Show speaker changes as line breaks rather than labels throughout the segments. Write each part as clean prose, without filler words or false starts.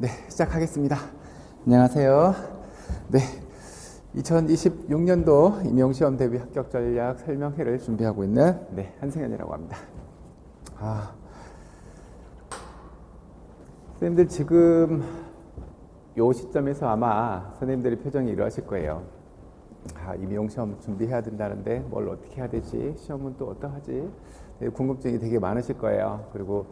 네, 시작하겠습니다. 안녕하세요. 네, 2026년도 임용시험 대비 합격 전략 설명회를 준비하고 있는 한승현이라고 합니다. 선생님들 지금 요 시점에서 아마 선생님들의 표정이 이러하실 거예요. 임용시험 준비해야 된다는데 뭘 어떻게 해야 되지? 시험은 또 어떠하지? 궁금증이 되게 많으실 거예요. 그리고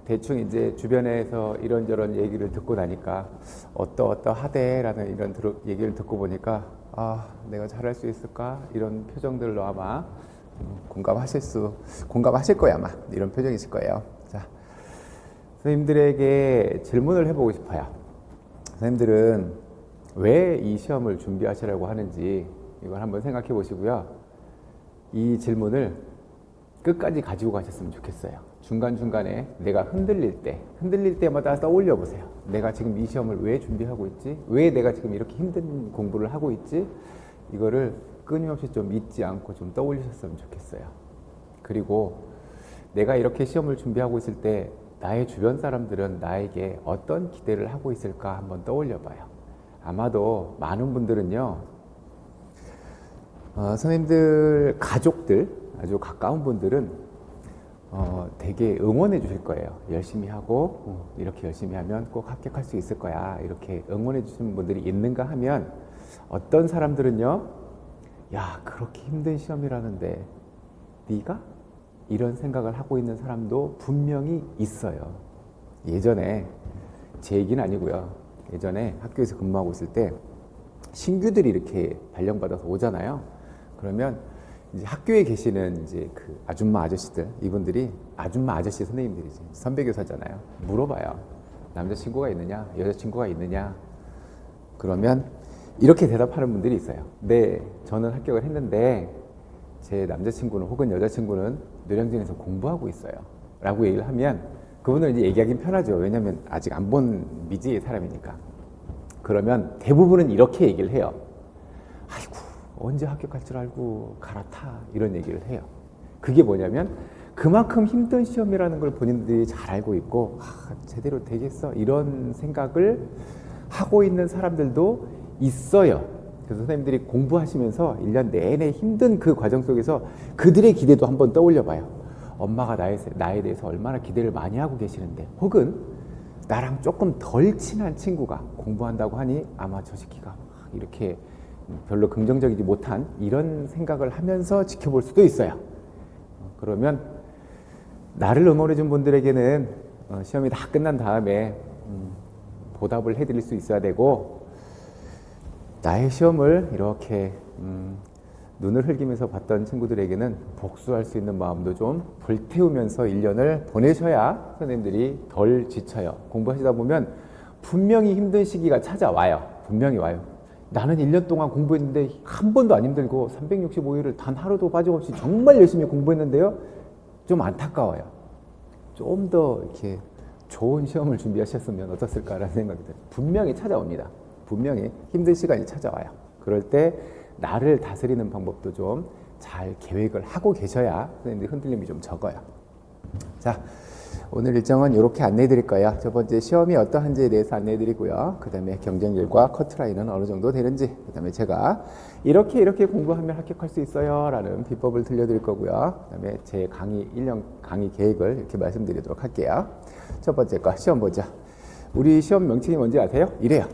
대충 이제 주변에서 이런저런 얘기를 듣고 나니까 어떠하대라는 이런 얘기를 듣고 보니까 내가 잘할 수 있을까? 이런 표정들로 아마 공감하실 거예요. 아마 이런 표정이실 거예요. 자, 선생님들에게 질문을 해보고 싶어요. 선생님들은 왜 이 시험을 준비하시라고 하는지 이걸 한번 생각해 보시고요. 이 질문을 끝까지 가지고 가셨으면 좋겠어요. 중간중간에 내가 흔들릴 때마다 떠올려 보세요. 내가 지금 이 시험을 왜 준비하고 있지? 왜 내가 지금 이렇게 힘든 공부를 하고 있지? 이거를 끊임없이 좀 잊지 않고 좀 떠올리셨으면 좋겠어요. 그리고 내가 이렇게 시험을 준비하고 있을 때 나의 주변 사람들은 나에게 어떤 기대를 하고 있을까 한번 떠올려 봐요. 아마도 많은 분들은요, 선생님들 가족들, 아주 가까운 분들은 되게 응원해 주실 거예요. 열심히 하고 이렇게 열심히 하면 꼭 합격할 수 있을 거야. 이렇게 응원해 주시는 분들이 있는가 하면, 어떤 사람들은요, 야, 그렇게 힘든 시험이라는데 네가? 이런 생각을 하고 있는 사람도 분명히 있어요. 예전에, 제 얘기는 아니고요, 예전에 학교에서 근무하고 있을 때 신규들이 이렇게 발령받아서 오잖아요. 그러면 이제 학교에 계시는 이제 그 아줌마 아저씨들, 이분들이 아줌마 아저씨 선생님들이지, 선배교사잖아요. 물어봐요. 남자친구가 있느냐, 여자친구가 있느냐. 그러면 이렇게 대답하는 분들이 있어요. 네, 저는 합격을 했는데 제 남자친구는 혹은 여자친구는 노량진에서 공부하고 있어요. 라고 얘기를 하면 그분은 이제 얘기하긴 편하죠. 왜냐면 아직 안 본 미지의 사람이니까. 그러면 대부분은 이렇게 얘기를 해요. 아이고, 언제 합격할 줄 알고 갈아타, 이런 얘기를 해요. 그게 뭐냐면 그만큼 힘든 시험이라는 걸 본인들이 잘 알고 있고, 제대로 되겠어, 이런 생각을 하고 있는 사람들도 있어요. 그래서 선생님들이 공부하시면서 1년 내내 힘든 그 과정 속에서 그들의 기대도 한번 떠올려 봐요. 엄마가 나에 대해서 얼마나 기대를 많이 하고 계시는데, 혹은 나랑 조금 덜 친한 친구가 공부한다고 하니 아마 저 새끼가 이렇게 별로 긍정적이지 못한 이런 생각을 하면서 지켜볼 수도 있어요. 그러면 나를 응원해 준 분들에게는 시험이 다 끝난 다음에 보답을 해드릴 수 있어야 되고, 나의 시험을 이렇게 눈을 흘기면서 봤던 친구들에게는 복수할 수 있는 마음도 좀 불태우면서 1년을 보내셔야 선생님들이 덜 지쳐요. 공부하시다 보면 분명히 힘든 시기가 찾아와요. 분명히 와요. 나는 1년 동안 공부했는데 한 번도 안 힘들고 365일을 단 하루도 빠짐없이 정말 열심히 공부했는데요, 좀 안타까워요. 좀 더 이렇게 좋은 시험을 준비하셨으면 어떻을까라는 생각이 들어요. 분명히 찾아옵니다. 분명히 힘든 시간이 찾아와요. 그럴 때 나를 다스리는 방법도 좀 잘 계획을 하고 계셔야 선생님들 흔들림이 좀 적어요. 자, 오늘 일정은 이렇게 안내해 드릴 거예요. 첫 번째, 시험이 어떠한지에 대해서 안내해 드리고요. 그 다음에 경쟁률과 커트라인은 어느 정도 되는지, 그 다음에 제가 이렇게 공부하면 합격할 수 있어요 라는 비법을 들려드릴 거고요. 그 다음에 제 1년 강의 계획을 이렇게 말씀드리도록 할게요. 첫 번째 거, 시험 보자. 우리 시험 명칭이 뭔지 아세요? 이래요.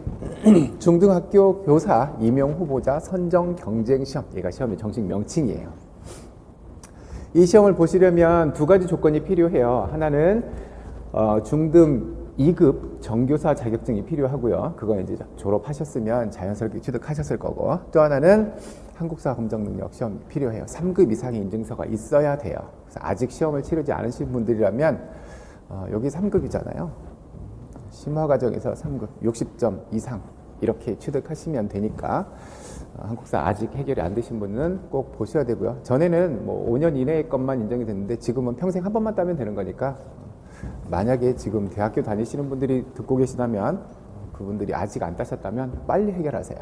중등학교 교사 임용 후보자 선정 경쟁 시험. 얘가 시험의 정식 명칭이에요. 이 시험을 보시려면 두 가지 조건이 필요해요. 하나는 중등 2급 정교사 자격증이 필요하고요. 그거 이제 졸업하셨으면 자연스럽게 취득하셨을 거고, 또 하나는 한국사 검정 능력 시험이 필요해요. 3급 이상의 인증서가 있어야 돼요. 그래서 아직 시험을 치르지 않으신 분들이라면 여기 3급이잖아요. 심화 과정에서 3급 60점 이상 이렇게 취득하시면 되니까, 한국사 아직 해결이 안 되신 분은 꼭 보셔야 되고요. 전에는 뭐 5년 이내의 것만 인정이 됐는데 지금은 평생 한 번만 따면 되는 거니까, 만약에 지금 대학교 다니시는 분들이 듣고 계시다면, 그분들이 아직 안 따셨다면 빨리 해결하세요.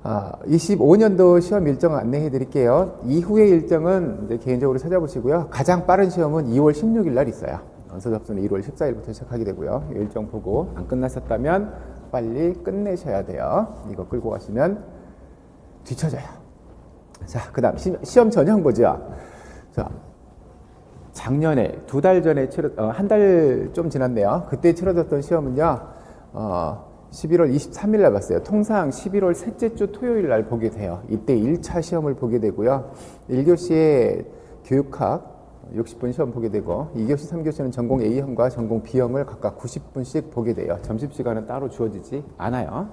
25년도 시험 일정 안내해 드릴게요. 이후의 일정은 이제 개인적으로 찾아보시고요. 가장 빠른 시험은 2월 16일 날 있어요. 원서 접수는 1월 14일부터 시작하게 되고요. 일정 보고 안 끝나셨다면 빨리 끝내셔야 돼요. 이거 끌고 가시면 뒤쳐져요. 자, 그 다음 시험 전형 보죠. 자, 작년에 2달 전에 한 달 좀 지났네요. 그때 치러졌던 시험은요, 11월 23일 날 봤어요. 통상 11월 셋째 주 토요일 날 보게 돼요. 이때 1차 시험을 보게 되고요. 1교시에 교육학 60분 시험 보게 되고 2교시, 3교시는 전공 A형과 전공 B형을 각각 90분씩 보게 돼요. 점심시간은 따로 주어지지 않아요.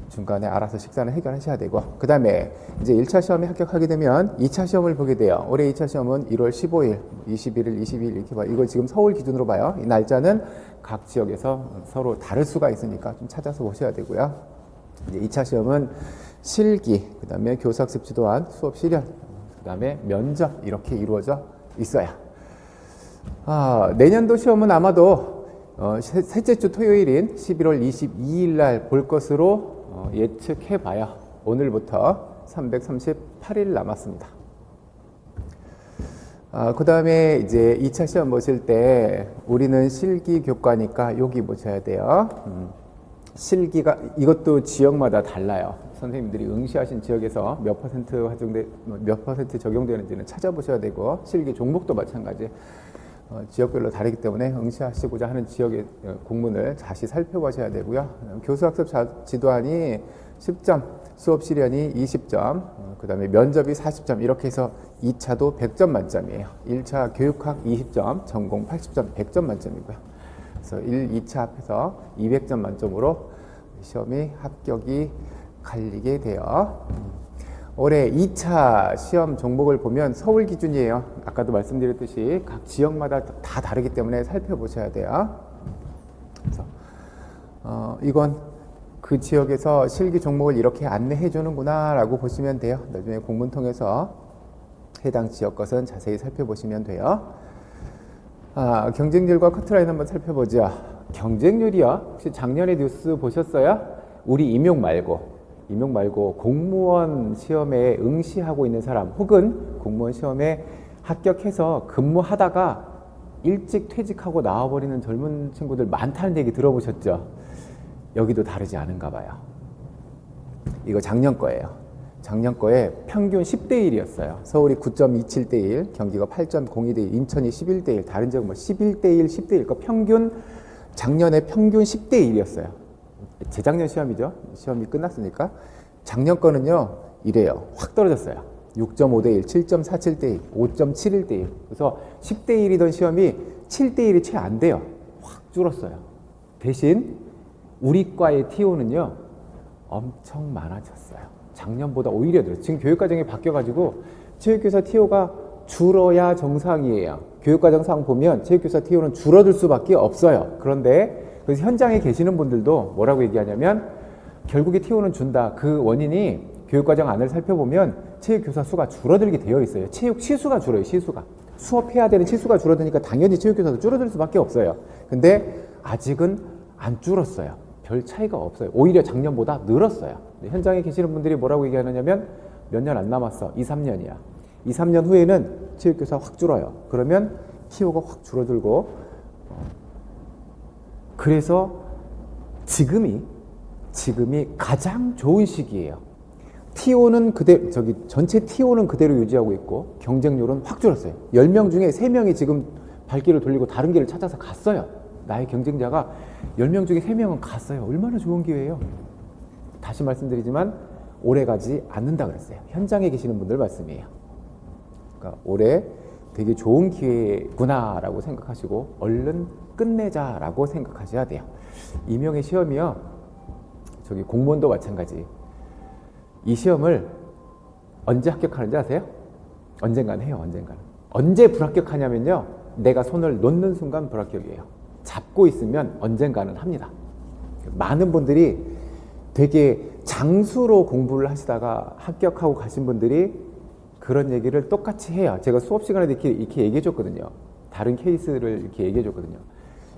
중간에 알아서 식사는 해결하셔야 되고, 그 다음에 이제 1차 시험에 합격하게 되면 2차 시험을 보게 돼요. 올해 2차 시험은 1월 15일, 21일, 22일 이렇게 봐요. 이거 지금 서울 기준으로 봐요. 이 날짜는 각 지역에서 서로 다를 수가 있으니까 좀 찾아서 보셔야 되고요. 이제 2차 시험은 실기, 그 다음에 교사학습 지도안, 수업 실현, 그 다음에 면접 이렇게 이루어져 있어요. 내년도 시험은 아마도 셋째 주 토요일인 11월 22일 날 볼 것으로 예측해봐요. 오늘부터 338일 남았습니다. 그 다음에 이제 2차 시험 보실 때 우리는 실기 교과니까 여기 보셔야 돼요. 실기가 이것도 지역마다 달라요. 선생님들이 응시하신 지역에서 몇 퍼센트 적용되는지는 찾아보셔야 되고, 실기 종목도 마찬가지. 지역별로 다르기 때문에 응시하시고자 하는 지역의 공문을 다시 살펴보셔야 되고요. 교수학습 지도안이 10점, 수업 실현이 20점, 그 다음에 면접이 40점, 이렇게 해서 2차도 100점 만점이에요. 1차 교육학 20점, 전공 80점, 100점 만점이고요. 그래서 1, 2차 합해서 200점 만점으로 시험이 합격이 갈리게 돼요. 올해 2차 시험 종목을 보면 서울 기준이에요. 아까도 말씀드렸듯이 각 지역마다 다 다르기 때문에 살펴보셔야 돼요. 그래서 이건 그 지역에서 실기 종목을 이렇게 안내해 주는구나 라고 보시면 돼요. 나중에 공문 통해서 해당 지역 것은 자세히 살펴보시면 돼요. 경쟁률과 커트라인 한번 살펴보죠. 경쟁률이요. 혹시 작년에 뉴스 보셨어요? 우리 임용 말고 공무원 시험에 응시하고 있는 사람, 혹은 공무원 시험에 합격해서 근무하다가 일찍 퇴직하고 나와버리는 젊은 친구들 많다는 얘기 들어보셨죠? 여기도 다르지 않은가 봐요. 이거 작년 거예요. 작년 거에 평균 10대 1이었어요. 서울이 9.27대 1, 경기가 8.02대 1, 인천이 11대 1, 다른 지역은 뭐 11대 1, 10대 1, 작년에 평균 10대 1이었어요. 재작년 시험이죠. 시험이 끝났으니까. 작년 거는요, 이래요. 확 떨어졌어요. 6.5대 1, 7.47대 1, 5.71대 1. 그래서 10대 1이던 시험이 7대 1이 채 안 돼요. 확 줄었어요. 대신 우리 과의 TO는요, 엄청 많아졌어요. 작년보다 오히려 늘었어요. 지금 교육과정이 바뀌어가지고 체육교사 TO가 줄어야 정상이에요. 교육과정상 보면 체육교사 TO는 줄어들 수밖에 없어요. 그런데 그래서 현장에 계시는 분들도 뭐라고 얘기하냐면, 결국에 TO는 준다. 그 원인이 교육과정 안을 살펴보면 체육교사 수가 줄어들게 되어 있어요. 체육 시수가 줄어요. 시수가. 수업해야 되는 시수가 줄어드니까 당연히 체육교사도 줄어들 수밖에 없어요. 근데 아직은 안 줄었어요. 별 차이가 없어요. 오히려 작년보다 늘었어요. 현장에 계시는 분들이 뭐라고 얘기하느냐면, 몇 년 안 남았어. 2, 3년이야. 2, 3년 후에는 체육교사 확 줄어요. 그러면 TO가 확 줄어들고, 그래서 지금이 가장 좋은 시기예요. TO는 전체 TO는 그대로 유지하고 있고, 경쟁률은 확 줄었어요. 10명 중에 3명이 지금 발길을 돌리고 다른 길을 찾아서 갔어요. 나의 경쟁자가 10명 중에 3명은 갔어요. 얼마나 좋은 기회예요. 다시 말씀드리지만 오래 가지 않는다 그랬어요. 현장에 계시는 분들 말씀이에요. 그러니까 올해 되게 좋은 기회구나라고 생각하시고 얼른 끝내자라고 생각하셔야 돼요. 임용의 시험이요. 공무원도 마찬가지. 이 시험을 언제 합격하는지 아세요? 언젠간 해요. 언젠가는. 언제 불합격하냐면요, 내가 손을 놓는 순간 불합격이에요. 잡고 있으면 언젠가는 합니다. 많은 분들이 되게 장수로 공부를 하시다가 합격하고 가신 분들이 그런 얘기를 똑같이 해요. 제가 수업 시간에 이렇게 얘기해 줬거든요. 다른 케이스를 이렇게 얘기해 줬거든요.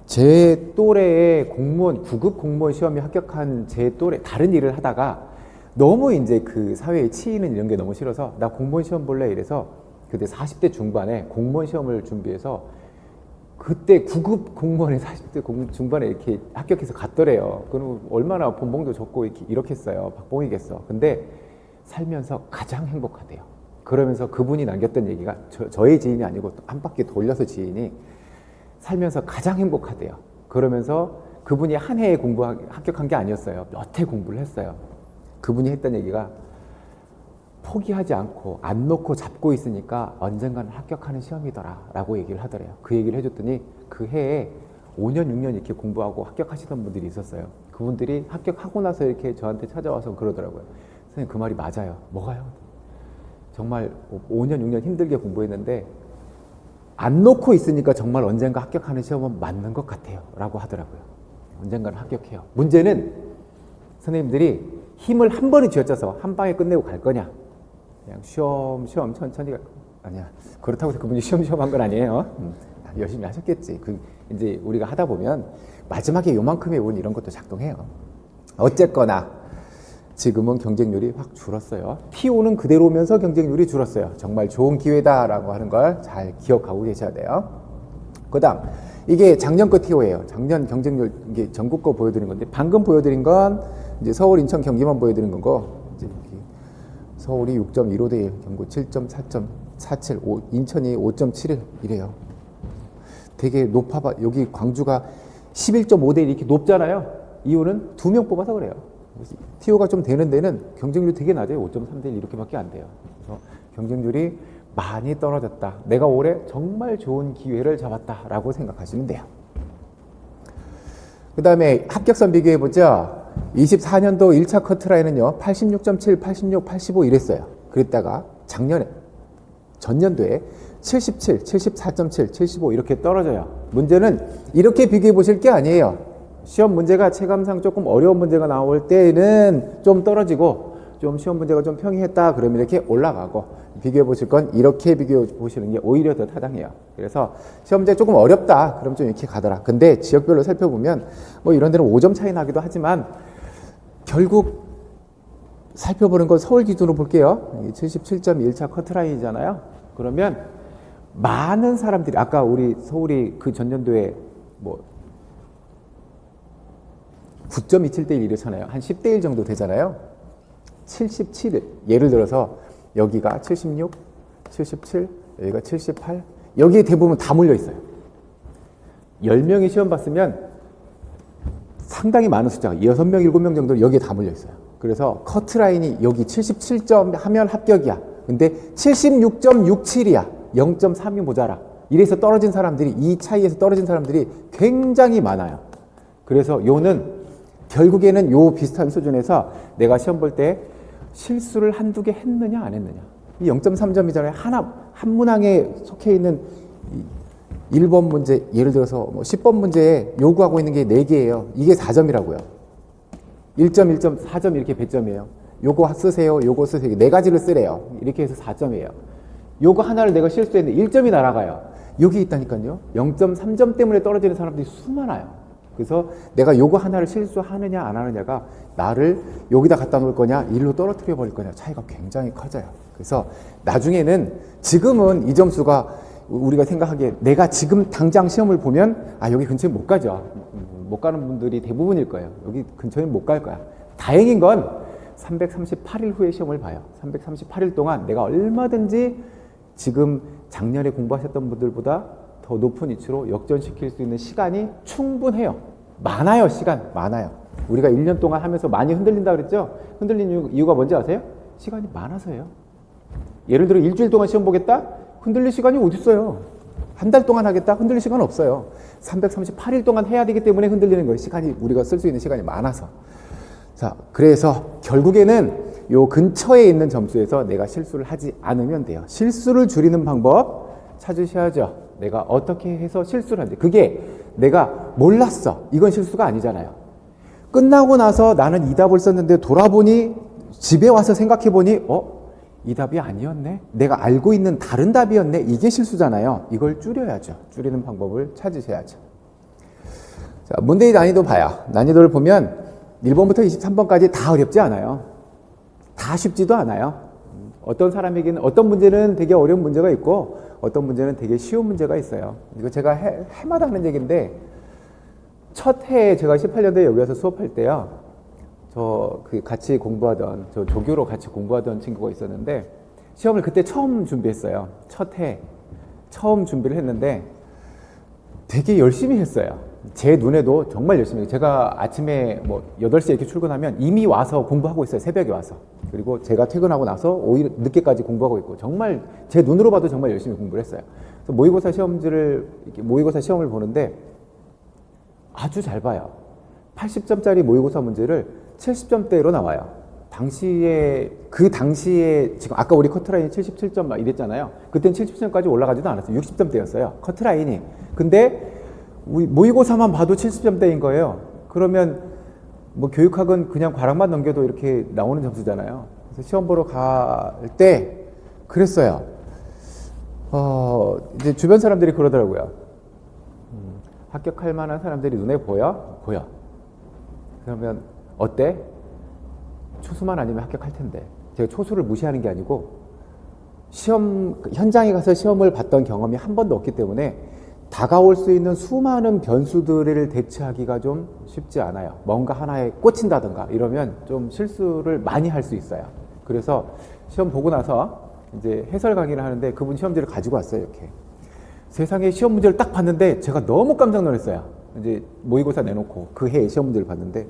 제 또래의 공무원, 9급 공무원 시험에 합격한 제 또래, 다른 일을 하다가 너무 이제 그 사회에 치이는 이런 게 너무 싫어서, 나 공무원 시험 볼래 이래서 그때 40대 중반에 공무원 시험을 준비해서 그때 9급 공무원에 40대 중반에 이렇게 합격해서 갔더래요. 그럼 얼마나 본봉도 적고 이렇게 했어요. 박봉이겠어. 근데 살면서 가장 행복하대요. 그러면서 그분이 남겼던 얘기가 저의 지인이 아니고 한 바퀴 돌려서 지인이 살면서 가장 행복하대요. 그러면서 그분이 한 해에 합격한 게 아니었어요. 몇 해 공부를 했어요. 그분이 했던 얘기가 포기하지 않고 안 놓고 잡고 있으니까 언젠가는 합격하는 시험이더라 라고 얘기를 하더래요. 그 얘기를 해줬더니 그 해에 5년 6년 이렇게 공부하고 합격하시던 분들이 있었어요. 그분들이 합격하고 나서 이렇게 저한테 찾아와서 그러더라고요. 선생님 그 말이 맞아요. 뭐가요? 정말 5년 6년 힘들게 공부했는데 안 놓고 있으니까 정말 언젠가 합격하는 시험은 맞는 것 같아요 라고 하더라고요. 언젠가는 합격해요. 문제는 선생님들이 힘을 한 번에 쥐어짜서 한 방에 끝내고 갈 거냐, 그냥 쉬엄쉬엄 천천히 갈 거냐. 아니야. 그렇다고 해서 그분이 쉬엄쉬엄 한 건 아니에요. 열심히 하셨겠지. 이제 우리가 하다 보면 마지막에 요만큼의 운 이런 것도 작동해요. 어쨌거나 지금은 경쟁률이 확 줄었어요. TO는 그대로 오면서 경쟁률이 줄었어요. 정말 좋은 기회다라고 하는 걸 잘 기억하고 계셔야 돼요. 그 다음 이게 작년 거 TO예요. 작년 경쟁률 이게 전국 거 보여드린 건데 방금 보여드린 건 이제 서울, 인천, 경기만 보여드린 거고 이제 서울이 6.15대 1, 경구 7.4.47, 인천이 5.71 이래요. 되게 높아봐. 여기 광주가 11.5대 1 이렇게 높잖아요. 이유는 2명 뽑아서 그래요. TO가 좀 되는 데는 경쟁률이 되게 낮아요. 5.3대 1 이렇게밖에 안 돼요. 그래서 경쟁률이 많이 떨어졌다. 내가 올해 정말 좋은 기회를 잡았다라고 생각하시면 돼요. 그 다음에 합격선 비교해보죠. 24년도 1차 커트라인은요. 86.7, 86, 85 이랬어요. 그랬다가 작년에 전년도에 77, 74.7, 75 이렇게 떨어져요. 문제는 이렇게 비교해 보실 게 아니에요. 시험 문제가 체감상 조금 어려운 문제가 나올 때는 좀 떨어지고 좀 시험 문제가 좀 평이했다 그러면 이렇게 올라가고 비교해 보실 건 이렇게 비교해 보시는 게 오히려 더 타당해요. 그래서 시험 문제 조금 어렵다 그럼 좀 이렇게 가더라. 근데 지역별로 살펴보면 뭐 이런 데는 5점 차이 나기도 하지만 결국 살펴보는 건 서울 기준으로 볼게요. 77.1차 커트라인이잖아요. 그러면 많은 사람들이 아까 우리 서울이 그 전년도에 뭐 9.27대 1 이렇잖아요. 한 10대 1 정도 되잖아요. 77 예를 들어서 여기가 76, 77, 여기가 78 여기에 대부분 다 몰려 있어요. 10명이 시험 봤으면 상당히 많은 숫자가 6명, 7명 정도 여기에 다 몰려 있어요. 그래서 커트라인이 여기 77점 하면 합격이야. 근데 76.67이야. 0.3이 모자라. 이래서 떨어진 사람들이 이 차이에서 떨어진 사람들이 굉장히 많아요. 그래서 요는 결국에는 요 비슷한 수준에서 내가 시험 볼 때 실수를 한두 개 했느냐 안 했느냐. 이 0.3점이잖아요. 한 문항에 속해 있는 1번 문제 예를 들어서 뭐 10번 문제에 요구하고 있는 게 4개예요. 이게 4점이라고요. 1점, 1점, 4점 이렇게 배점이에요. 요거 쓰세요. 요거 쓰세요. 4가지를 쓰래요. 이렇게 해서 4점이에요. 요거 하나를 내가 실수했는데 1점이 날아가요. 여기 있다니까요. 0.3점 때문에 떨어지는 사람들이 수많아요. 그래서 내가 요거 하나를 실수하느냐 안 하느냐가 나를 여기다 갖다 놓을 거냐 일로 떨어뜨려 버릴 거냐 차이가 굉장히 커져요. 그래서 나중에는 지금은 이 점수가 우리가 생각하기에 내가 지금 당장 시험을 보면 아 여기 근처에 못 가죠. 못 가는 분들이 대부분일 거예요. 여기 근처에 못 갈 거야. 다행인 건 338일 후에 시험을 봐요. 338일 동안 내가 얼마든지 지금 작년에 공부하셨던 분들보다 더 높은 위치로 역전시킬 수 있는 시간이 충분해요. 많아요. 시간 많아요. 우리가 1년 동안 하면서 많이 흔들린다 그랬죠? 흔들린 이유가 뭔지 아세요? 시간이 많아서예요. 예를 들어 일주일 동안 시험 보겠다? 흔들릴 시간이 어디 있어요? 한 달 동안 하겠다? 흔들릴 시간 없어요. 338일 동안 해야 되기 때문에 흔들리는 거예요. 시간이 우리가 쓸 수 있는 시간이 많아서. 자, 그래서 결국에는 요 근처에 있는 점수에서 내가 실수를 하지 않으면 돼요. 실수를 줄이는 방법 찾으셔야죠. 내가 어떻게 해서 실수를 하는지. 그게 내가 몰랐어. 이건 실수가 아니잖아요. 끝나고 나서 나는 이 답을 썼는데 돌아보니 집에 와서 생각해보니 이 답이 아니었네. 내가 알고 있는 다른 답이었네. 이게 실수잖아요. 이걸 줄여야죠. 줄이는 방법을 찾으셔야죠. 자, 문제의 난이도 봐요. 난이도를 보면 1번부터 23번까지 다 어렵지 않아요. 다 쉽지도 않아요. 어떤 사람에게는 어떤 문제는 되게 어려운 문제가 있고 어떤 문제는 되게 쉬운 문제가 있어요. 이거 제가 해마다 하는 얘기인데 첫 해에 제가 18년도에 여기 와서 수업할 때요. 같이 공부하던 조교로 같이 공부하던 친구가 있었는데 시험을 그때 처음 준비했어요. 첫 해 처음 준비를 했는데 되게 열심히 했어요. 제 눈에도 정말 열심히 해요. 제가 아침에 8시에 이렇게 출근하면 이미 와서 공부하고 있어요. 새벽에 와서. 그리고 제가 퇴근하고 나서 오히려 늦게까지 공부하고 있고 정말 제 눈으로 봐도 정말 열심히 공부를 했어요. 그래서 모의고사 시험을 보는데 아주 잘 봐요. 80점짜리 모의고사 문제를 70점대로 나와요. 그 당시에 지금 아까 우리 커트라인이 77점 막 이랬잖아요. 그때는 70점까지 올라가지도 않았어요. 60점대였어요. 커트라인이. 근데 우리 모의고사만 봐도 70점대인 거예요. 그러면 교육학은 그냥 과락만 넘겨도 이렇게 나오는 점수잖아요. 그래서 시험 보러 갈 때 그랬어요. 이제 주변 사람들이 그러더라고요. 합격할 만한 사람들이 눈에 보여? 보여. 그러면 어때? 초수만 아니면 합격할 텐데. 제가 초수를 무시하는 게 아니고 현장에 가서 시험을 봤던 경험이 한 번도 없기 때문에 다가올 수 있는 수많은 변수들을 대처하기가 좀 쉽지 않아요. 뭔가 하나에 꽂힌다든가 이러면 좀 실수를 많이 할 수 있어요. 그래서 시험 보고 나서 이제 해설 강의를 하는데 그분 시험지를 가지고 왔어요. 이렇게. 세상에 시험 문제를 딱 봤는데 제가 너무 깜짝 놀랐어요. 이제 모의고사 내놓고 그 해에 시험 문제를 봤는데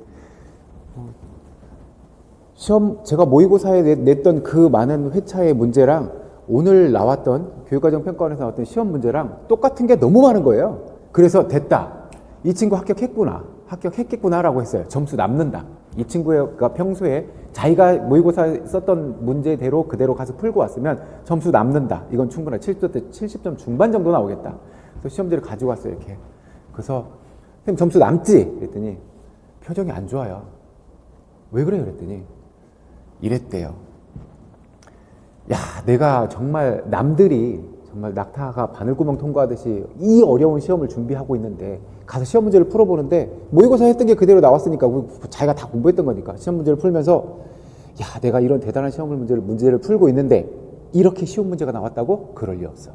제가 모의고사에 냈던 그 많은 회차의 문제랑 오늘 나왔던 교육과정평가원에서 나왔던 시험 문제랑 똑같은 게 너무 많은 거예요. 그래서 됐다. 이 친구 합격했겠구나라고 했어요. 점수 남는다. 이 친구가 평소에 자기가 모의고사 썼던 문제대로 그대로 가서 풀고 왔으면 점수 남는다. 이건 충분하다. 70점 중반 정도 나오겠다. 그래서 시험지를 가지고 왔어요. 이렇게. 그래서 선생님 점수 남지? 그랬더니 표정이 안 좋아요. 왜 그래요? 그랬더니 이랬대요. 야, 내가 정말 남들이 정말 낙타가 바늘구멍 통과하듯이 이 어려운 시험을 준비하고 있는데 가서 시험 문제를 풀어보는데 모의고사 했던 게 그대로 나왔으니까 자기가 다 공부했던 거니까 시험 문제를 풀면서 야, 내가 이런 대단한 시험 문제를 풀고 있는데 이렇게 쉬운 문제가 나왔다고? 그럴 리 없어.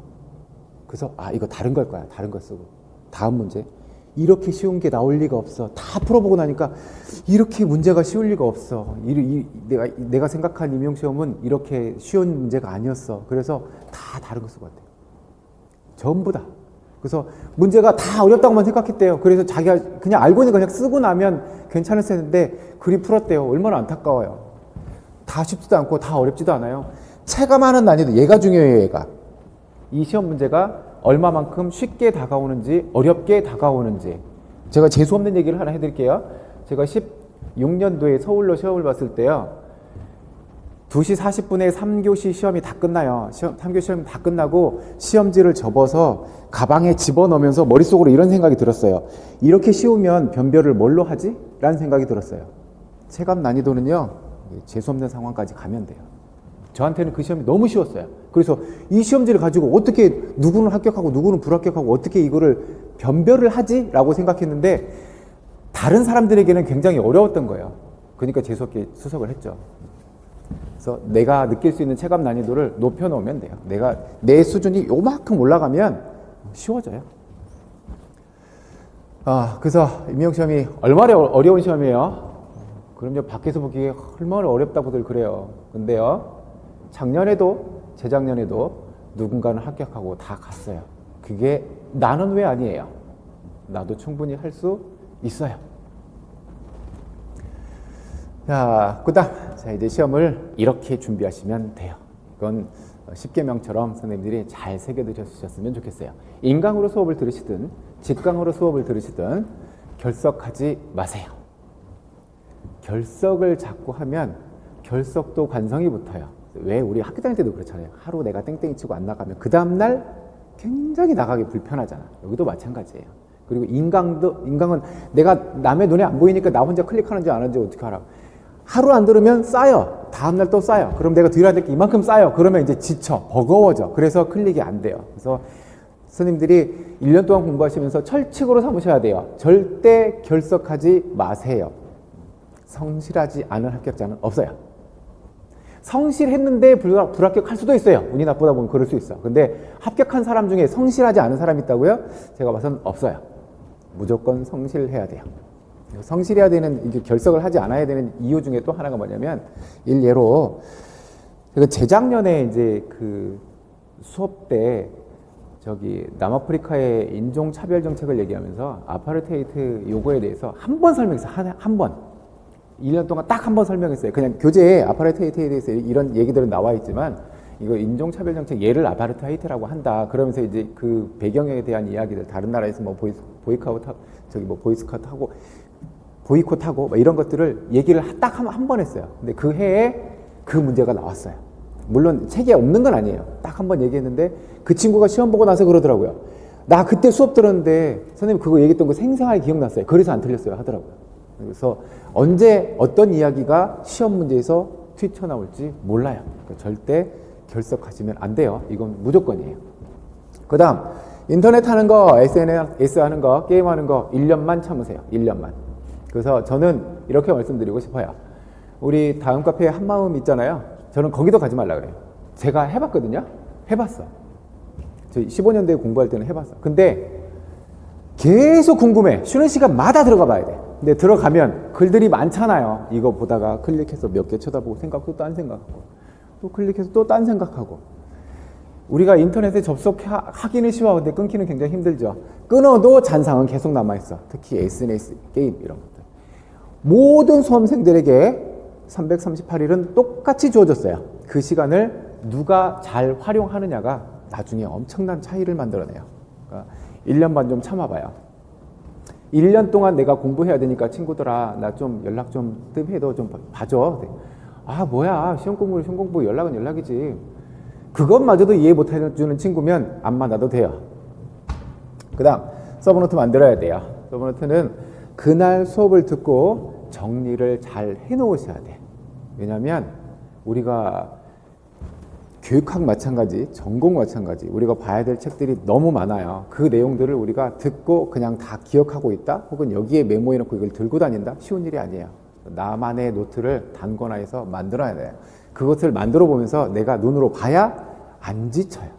그래서 이거 다른 걸 거야. 다른 거 쓰고. 다음 문제. 이렇게 쉬운 게 나올 리가 없어. 다 풀어보고 나니까 이렇게 문제가 쉬울 리가 없어. 내가 생각한 임용시험은 이렇게 쉬운 문제가 아니었어. 그래서 다 다른 거 쓰고 왔대요. 전부 다. 그래서 문제가 다 어렵다고만 생각했대요. 그래서 자기가 그냥 알고 있는 거 그냥 쓰고 나면 괜찮을 텐데 그리 풀었대요. 얼마나 안타까워요. 다 쉽지도 않고 다 어렵지도 않아요. 체감하는 난이도, 얘가 중요해요. 얘가. 이 시험 문제가 얼마만큼 쉽게 다가오는지 어렵게 다가오는지 제가 재수없는 얘기를 하나 해드릴게요. 제가 16년도에 서울로 시험을 봤을 때요. 2시 40분에 3교시 시험이 다 끝나요. 3교시 시험이 다 끝나고 시험지를 접어서 가방에 집어넣으면서 머릿속으로 이런 생각이 들었어요. 이렇게 쉬우면 변별을 뭘로 하지? 라는 생각이 들었어요. 체감 난이도는요. 재수없는 상황까지 가면 돼요. 저한테는 그 시험이 너무 쉬웠어요. 그래서 이 시험지를 가지고 어떻게 누구는 합격하고 누구는 불합격하고 어떻게 이거를 변별을 하지? 라고 생각했는데 다른 사람들에게는 굉장히 어려웠던 거예요. 그러니까 재수없게 수석을 했죠. 그래서 내가 느낄 수 있는 체감 난이도를 높여놓으면 돼요. 내 수준이 요만큼 올라가면 쉬워져요. 그래서 임용시험이 얼마나 어려운 시험이에요? 그럼요, 밖에서 보기에 얼마나 어렵다고들 그래요. 근데요, 작년에도 재작년에도 누군가는 합격하고 다 갔어요. 그게 나는 왜 아니에요? 나도 충분히 할 수 있어요. 자, 이제 시험을 이렇게 준비하시면 돼요. 이건 10계명처럼 선생님들이 잘 새겨드셨으면 좋겠어요. 인강으로 수업을 들으시든 직강으로 수업을 들으시든 결석하지 마세요. 결석을 자꾸 하면 결석도 관성이 붙어요. 왜 우리 학교 다닐 때도 그렇잖아요. 하루 내가 땡땡이 치고 안 나가면 그 다음날 굉장히 나가기 불편하잖아. 여기도 마찬가지예요. 그리고 인강은 내가 남의 눈에 안 보이니까 나 혼자 클릭하는지 안 하는지 어떻게 알아. 하루 안 들으면 쌓여. 다음날 또 쌓여. 그럼 내가 들어야 될 게 이만큼 쌓여. 그러면 이제 지쳐. 버거워져. 그래서 클릭이 안 돼요. 그래서 스님들이 1년 동안 공부하시면서 철칙으로 삼으셔야 돼요. 절대 결석하지 마세요. 성실하지 않은 합격자는 없어요. 성실했는데 불합격할 수도 있어요. 운이 나쁘다 보면 그럴 수 있어. 근데 합격한 사람 중에 성실하지 않은 사람이 있다고요? 제가 봐선 없어요. 무조건 성실해야 돼요. 성실해야 되는, 이게 결석을 하지 않아야 되는 이유 중에 또 하나가 뭐냐면, 일례로 제가 재작년에 이제 그 수업 때 저기 남아프리카의 인종차별 정책을 얘기하면서 아파르테이트 요거에 대해서 한 번 설명했어요. 한 번. 1년 동안 딱 한 번 설명했어요. 그냥 교재에 아파르테이트에 대해서 이런 얘기들은 나와 있지만, 이거 인종차별 정책 얘를 아파르테이트라고 한다. 그러면서 이제 그 배경에 대한 이야기들, 다른 나라에서 뭐 보이콧하고 뭐 이런 것들을 얘기를 딱 한 번 했어요. 근데 그 해에 그 문제가 나왔어요. 물론 책에 없는 건 아니에요. 딱 한 번 얘기했는데 그 친구가 시험 보고 나서 그러더라고요. 나 그때 수업 들었는데 선생님 그거 얘기했던 거 생생하게 기억났어요. 그래서 안 틀렸어요 하더라고요. 그래서 언제 어떤 이야기가 시험 문제에서 튀쳐나올지 몰라요. 그러니까 절대 결석하시면 안 돼요. 이건 무조건이에요. 그 다음 인터넷 하는 거, SNS 하는 거, 게임하는 거 1년만 참으세요. 1년만. 그래서 저는 이렇게 말씀드리고 싶어요. 우리 다음 카페에 한마음 있잖아요. 저는 거기도 가지 말라 그래요. 제가 해봤거든요. 해봤어. 저 15년대에 공부할 때는 해봤어. 근데 계속 궁금해. 쉬는 시간마다 들어가 봐야 돼. 근데 들어가면 글들이 많잖아요. 이거 보다가 클릭해서 몇 개 쳐다보고 생각도 딴 생각하고 또 클릭해서 또 딴 생각하고. 우리가 인터넷에 접속하기는 쉬워. 근데 끊기는 굉장히 힘들죠. 끊어도 잔상은 계속 남아있어. 특히 SNS, 게임 이런 것들. 모든 수험생들에게 338일은 똑같이 주어졌어요. 그 시간을 누가 잘 활용하느냐가 나중에 엄청난 차이를 만들어내요. 그러니까 1년 반 좀 참아봐요. 1년 동안 내가 공부해야 되니까 친구들아 나 좀 연락 좀 뜸해도 좀 봐줘. 아 뭐야 시험 공부 연락은 연락이지. 그것마저도 이해 못 해주는 친구면 안 만나도 돼요. 그 다음 서브노트 만들어야 돼요. 서브노트는 그날 수업을 듣고 정리를 잘 해놓으셔야 돼. 왜냐하면 우리가 교육학 마찬가지, 전공 마찬가지, 우리가 봐야 될 책들이 너무 많아요. 그 내용들을 우리가 듣고 그냥 다 기억하고 있다? 혹은 여기에 메모해놓고 이걸 들고 다닌다? 쉬운 일이 아니에요. 나만의 노트를 단권화해서 만들어야 돼요. 그것을 만들어 보면서 내가 눈으로 봐야 안 지쳐요.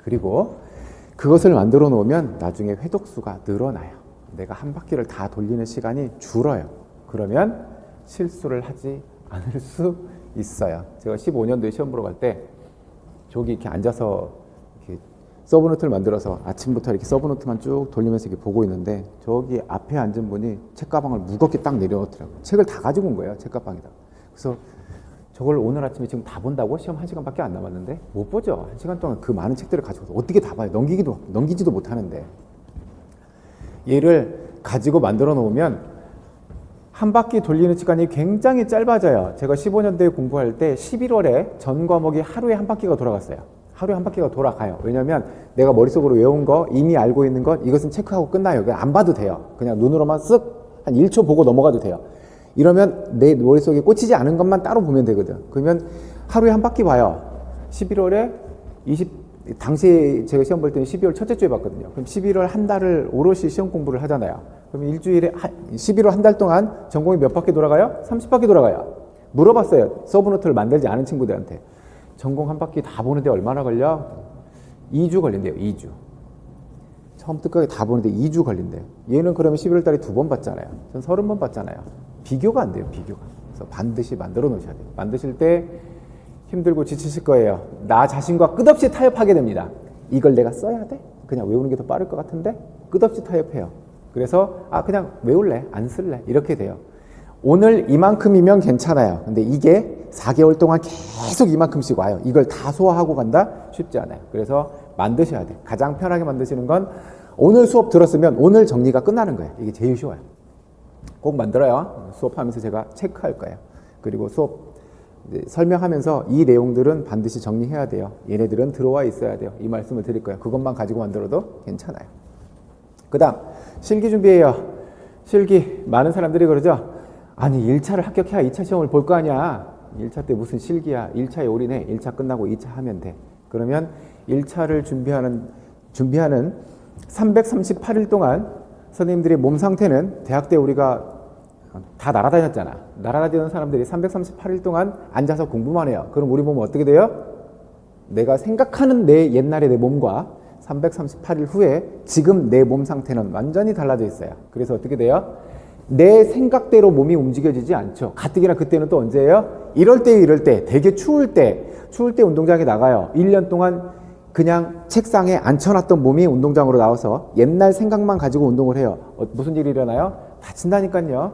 그리고 그것을 만들어 놓으면 나중에 회독수가 늘어나요. 내가 한 바퀴를 다 돌리는 시간이 줄어요. 그러면 실수를 하지 않을 수 있어요. 제가 15년도에 시험 보러 갈 때 저기 이렇게 앉아서 이렇게 서브노트를 만들어서 아침부터 이렇게 서브노트만 쭉 돌리면서 이렇게 보고 있는데 저기 앞에 앉은 분이 책가방을 무겁게 딱 내려놓더라고요. 책을 다 가지고 온 거예요. 책가방에다. 그래서 저걸 오늘 아침에 지금 다 본다고? 시험 1시간밖에 안 남았는데? 못 보죠. 1시간 동안 그 많은 책들을 가지고서 어떻게 다 봐요? 넘기지도 못하는데. 얘를 가지고 만들어 놓으면 한 바퀴 돌리는 시간이 굉장히 짧아져요. 제가 15년도에 공부할 때 11월에 전 과목이 하루에 한 바퀴가 돌아갔어요. 하루에 한 바퀴가 돌아가요. 왜냐하면 내가 머릿속으로 외운 거, 이미 알고 있는 것, 이것은 체크하고 끝나요. 그냥 안 봐도 돼요. 그냥 눈으로만 쓱 한 1초 보고 넘어가도 돼요. 이러면 내 머릿속에 꽂히지 않은 것만 따로 보면 되거든. 그러면 하루에 한 바퀴 봐요. 11월에 당시에 제가 시험 볼 때는 12월 첫째 주에 봤거든요. 그럼 11월 한 달을 오롯이 시험 공부를 하잖아요. 그럼 일주일에 11월 한 달 동안 전공이 몇 바퀴 돌아가요? 30바퀴 돌아가요. 물어봤어요. 서브노트를 만들지 않은 친구들한테. 전공 한 바퀴 다 보는데 얼마나 걸려? 2주 걸린대요. 2주. 처음부터 끝까지 다 보는데 2주 걸린대요. 얘는 그러면 11월 달에 2번 봤잖아요. 전 30번 봤잖아요. 비교가 안 돼요. 비교가. 그래서 반드시 만들어 놓으셔야 돼요. 만드실 때 힘들고 지치실 거예요. 나 자신과 끝없이 타협하게 됩니다. 이걸 내가 써야 돼? 그냥 외우는 게 더 빠를 것 같은데? 끝없이 타협해요. 그래서 그냥 외울래, 안 쓸래 이렇게 돼요. 오늘 이만큼이면 괜찮아요. 근데 이게 4개월 동안 계속 이만큼씩 와요. 이걸 다 소화하고 간다? 쉽지 않아요. 그래서 만드셔야 돼요. 가장 편하게 만드시는 건 오늘 수업 들었으면 오늘 정리가 끝나는 거예요. 이게 제일 쉬워요. 꼭 만들어요. 수업하면서 제가 체크할 거예요. 그리고 수업 설명하면서 이 내용들은 반드시 정리해야 돼요. 얘네들은 들어와 있어야 돼요. 이 말씀을 드릴 거예요. 그것만 가지고 만들어도 괜찮아요. 그 다음 실기 준비해요. 실기 많은 사람들이 그러죠. 아니 1차를 합격해야 2차 시험을 볼 거 아니야. 1차 때 무슨 실기야. 1차에 올인해. 1차 끝나고 2차 하면 돼. 그러면 1차를 준비하는 338일 동안 선생님들의 몸 상태는 대학 때 우리가 다 날아다녔잖아. 날아다니는 사람들이 338일 동안 앉아서 공부만 해요. 그럼 우리 몸은 어떻게 돼요? 내가 생각하는 내 옛날의 내 몸과 338일 후에 지금 내 몸 상태는 완전히 달라져 있어요. 그래서 어떻게 돼요? 내 생각대로 몸이 움직여지지 않죠. 가뜩이나 그때는 또 언제예요? 이럴 때 되게 추울 때 운동장에 나가요. 1년 동안 그냥 책상에 앉혀놨던 몸이 운동장으로 나와서 옛날 생각만 가지고 운동을 해요. 무슨 일이 일어나요? 다친다니까요.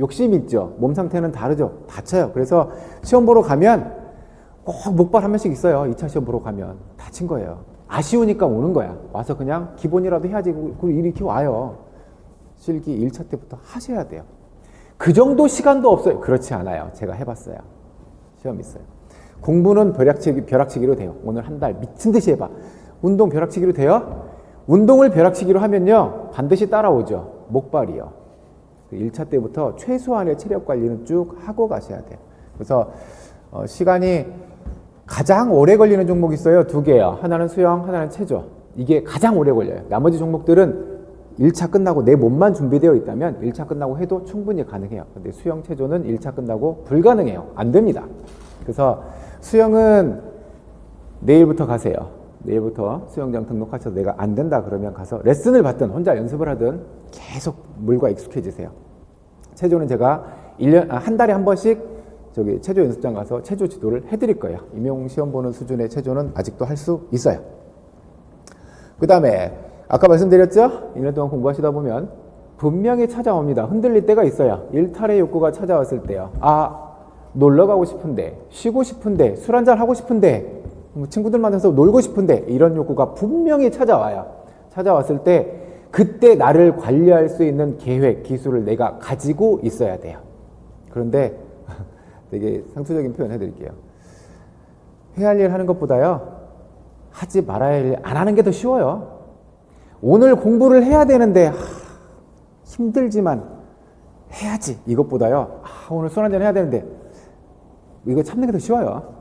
욕심 있죠. 몸 상태는 다르죠. 다쳐요. 그래서 시험 보러 가면 꼭 목발 한 명씩 있어요. 2차 시험 보러 가면 다친 거예요. 아쉬우니까 오는 거야. 와서 그냥 기본이라도 해야지. 그리고 이렇게 와요. 실기 1차 때부터 하셔야 돼요. 그 정도 시간도 없어요. 그렇지 않아요. 제가 해봤어요. 시험 있어요. 공부는 벼락치기로 돼요. 오늘 한 달 미친 듯이 해봐. 운동 벼락치기로 돼요? 운동을 벼락치기로 하면요 반드시 따라오죠. 목발이요. 1차 때부터 최소한의 체력 관리는 쭉 하고 가셔야 돼요. 그래서 시간이 가장 오래 걸리는 종목이 있어요. 2개요. 하나는 수영, 하나는 체조. 이게 가장 오래 걸려요. 나머지 종목들은 1차 끝나고 내 몸만 준비되어 있다면 1차 끝나고 해도 충분히 가능해요. 근데 수영, 체조는 1차 끝나고 불가능해요. 안 됩니다. 그래서 수영은 내일부터 가세요. 내일부터 수영장 등록하셔서 내가 안 된다 그러면 가서 레슨을 받든 혼자 연습을 하든 계속 물과 익숙해지세요. 체조는 제가 한 달에 한 번씩 저기 체조 연습장 가서 체조 지도를 해드릴 거예요. 임용 시험 보는 수준의 체조는 아직도 할 수 있어요. 그 다음에 아까 말씀드렸죠? 1년 동안 공부하시다 보면 분명히 찾아옵니다. 흔들릴 때가 있어요. 일탈의 욕구가 찾아왔을 때요. 놀러 가고 싶은데, 쉬고 싶은데, 술 한잔 하고 싶은데, 친구들 만나서 놀고 싶은데 이런 욕구가 분명히 찾아와요. 찾아왔을 때 그때 나를 관리할 수 있는 계획, 기술을 내가 가지고 있어야 돼요. 그런데 되게 상투적인 표현 해드릴게요. 해야 할 일 하는 것보다요 하지 말아야 할 일 안 하는 게 더 쉬워요. 오늘 공부를 해야 되는데 힘들지만 해야지 이것보다요 오늘 술 한잔 해야 되는데 이거 참는 게 더 쉬워요.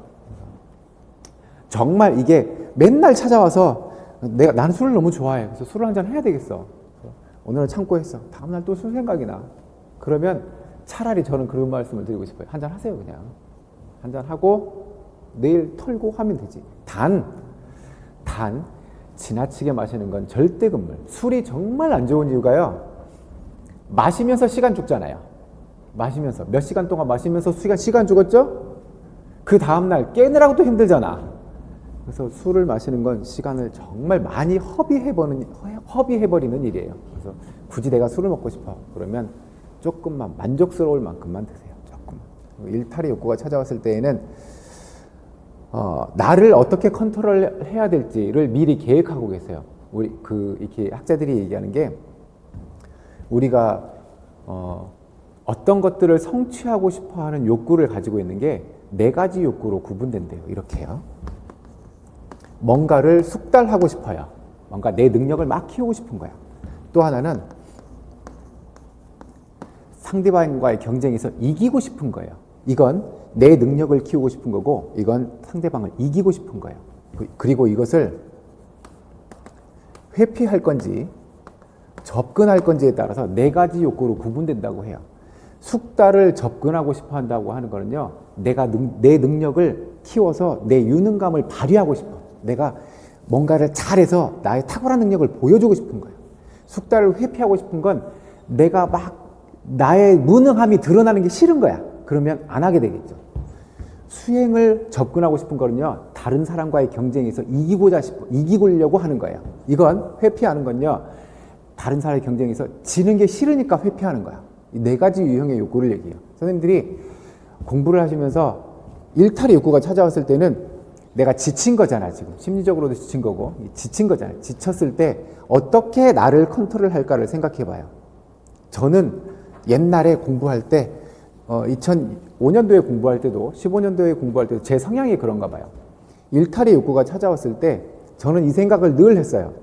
정말 이게 맨날 찾아와서 나는 술을 너무 좋아해. 그래서 술을 한잔 해야 되겠어. 오늘은 참고 했어. 다음날 또 술 생각이 나. 그러면 차라리 저는 그런 말씀을 드리고 싶어요. 한잔 하세요 그냥. 한잔 하고 내일 털고 하면 되지. 단 지나치게 마시는 건 절대 금물. 술이 정말 안 좋은 이유가요. 마시면서 시간 죽잖아요. 마시면서 몇 시간 동안 마시면서 시간 죽었죠? 그 다음날 깨느라고 또 힘들잖아. 그래서 술을 마시는 건 시간을 정말 많이 허비해버리는 일이에요. 그래서 굳이 내가 술을 먹고 싶어 그러면 조금만 만족스러울 만큼만 드세요. 조금만. 일탈의 욕구가 찾아왔을 때에는 나를 어떻게 컨트롤해야 될지를 미리 계획하고 계세요. 우리 이렇게 학자들이 얘기하는 게 우리가 어떤 것들을 성취하고 싶어하는 욕구를 가지고 있는 게 4가지 욕구로 구분된대요. 이렇게요. 뭔가를 숙달하고 싶어요. 뭔가 내 능력을 막 키우고 싶은 거야. 또 하나는 상대방과의 경쟁에서 이기고 싶은 거예요. 이건 내 능력을 키우고 싶은 거고 이건 상대방을 이기고 싶은 거예요. 그리고 이것을 회피할 건지 접근할 건지에 따라서 4가지 욕구로 구분된다고 해요. 숙달을 접근하고 싶어 한다고 하는 거는요. 내가 내 능력을 키워서 내 유능감을 발휘하고 싶어. 내가 뭔가를 잘해서 나의 탁월한 능력을 보여주고 싶은 거예요. 숙달을 회피하고 싶은 건 내가 막 나의 무능함이 드러나는 게 싫은 거야. 그러면 안 하게 되겠죠. 수행을 접근하고 싶은 거는요. 다른 사람과의 경쟁에서 이기려고 하는 거예요. 이건 회피하는 건요. 다른 사람의 경쟁에서 지는 게 싫으니까 회피하는 거야. 이 4가지 유형의 욕구를 얘기해요. 선생님들이 공부를 하시면서 일탈의 욕구가 찾아왔을 때는 내가 지친 거잖아. 지금 심리적으로도 지친 거고 지친 거잖아요. 지쳤을 때 어떻게 나를 컨트롤 할까를 생각해 봐요. 저는 옛날에 공부할 때 2005년도에 공부할 때도 15년도에 공부할 때도 제 성향이 그런가 봐요. 일탈의 욕구가 찾아왔을 때 저는 이 생각을 늘 했어요.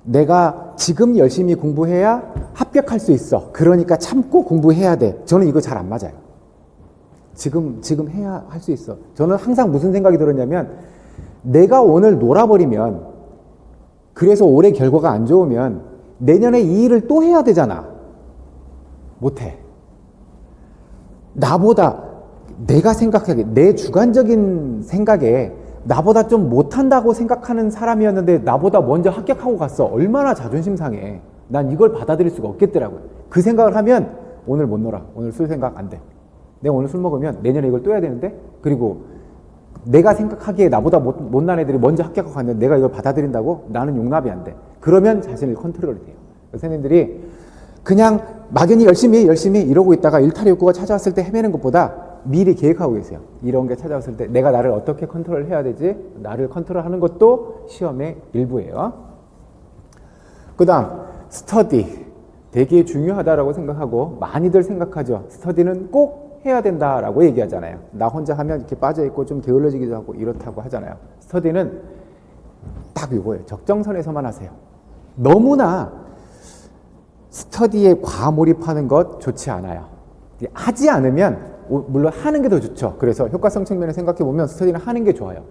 내가 지금 열심히 공부해야 합격할 수 있어. 그러니까 참고 공부해야 돼. 저는 이거 잘 안 맞아요. 지금 해야 할 수 있어. 저는 항상 무슨 생각이 들었냐면 내가 오늘 놀아버리면 그래서 올해 결과가 안 좋으면 내년에 이 일을 또 해야 되잖아. 못해. 나보다 내가 생각하기에 내 주관적인 생각에 나보다 좀 못한다고 생각하는 사람이었는데 나보다 먼저 합격하고 갔어. 얼마나 자존심 상해. 난 이걸 받아들일 수가 없겠더라고요. 그 생각을 하면 오늘 못 놀아. 오늘 술 생각 안 돼. 내가 오늘 술 먹으면 내년에 이걸 또 해야 되는데, 그리고 내가 생각하기에 나보다 못난 애들이 먼저 합격하고 갔는데 내가 이걸 받아들인다고? 나는 용납이 안 돼. 그러면 자신을 컨트롤이 돼요. 선생님들이 그냥 막연히 열심히 이러고 있다가 일탈 욕구가 찾아왔을 때 헤매는 것보다 미리 계획하고 계세요. 이런 게 찾아왔을 때 내가 나를 어떻게 컨트롤 해야 되지? 나를 컨트롤하는 것도 시험의 일부예요. 그 다음 스터디 되게 중요하다라고 생각하고 많이들 생각하죠. 스터디는 꼭 해야 된다라고 얘기하잖아요. 나 혼자 하면 이렇게 빠져있고 좀 게을러지기도 하고 이렇다고 하잖아요. 스터디는 딱 이거예요. 적정선에서만 하세요. 너무나 스터디에 과몰입하는 것 좋지 않아요. 하지 않으면 물론 하는 게 더 좋죠. 그래서 효과성 측면에서 생각해보면 스터디는 하는 게 좋아요.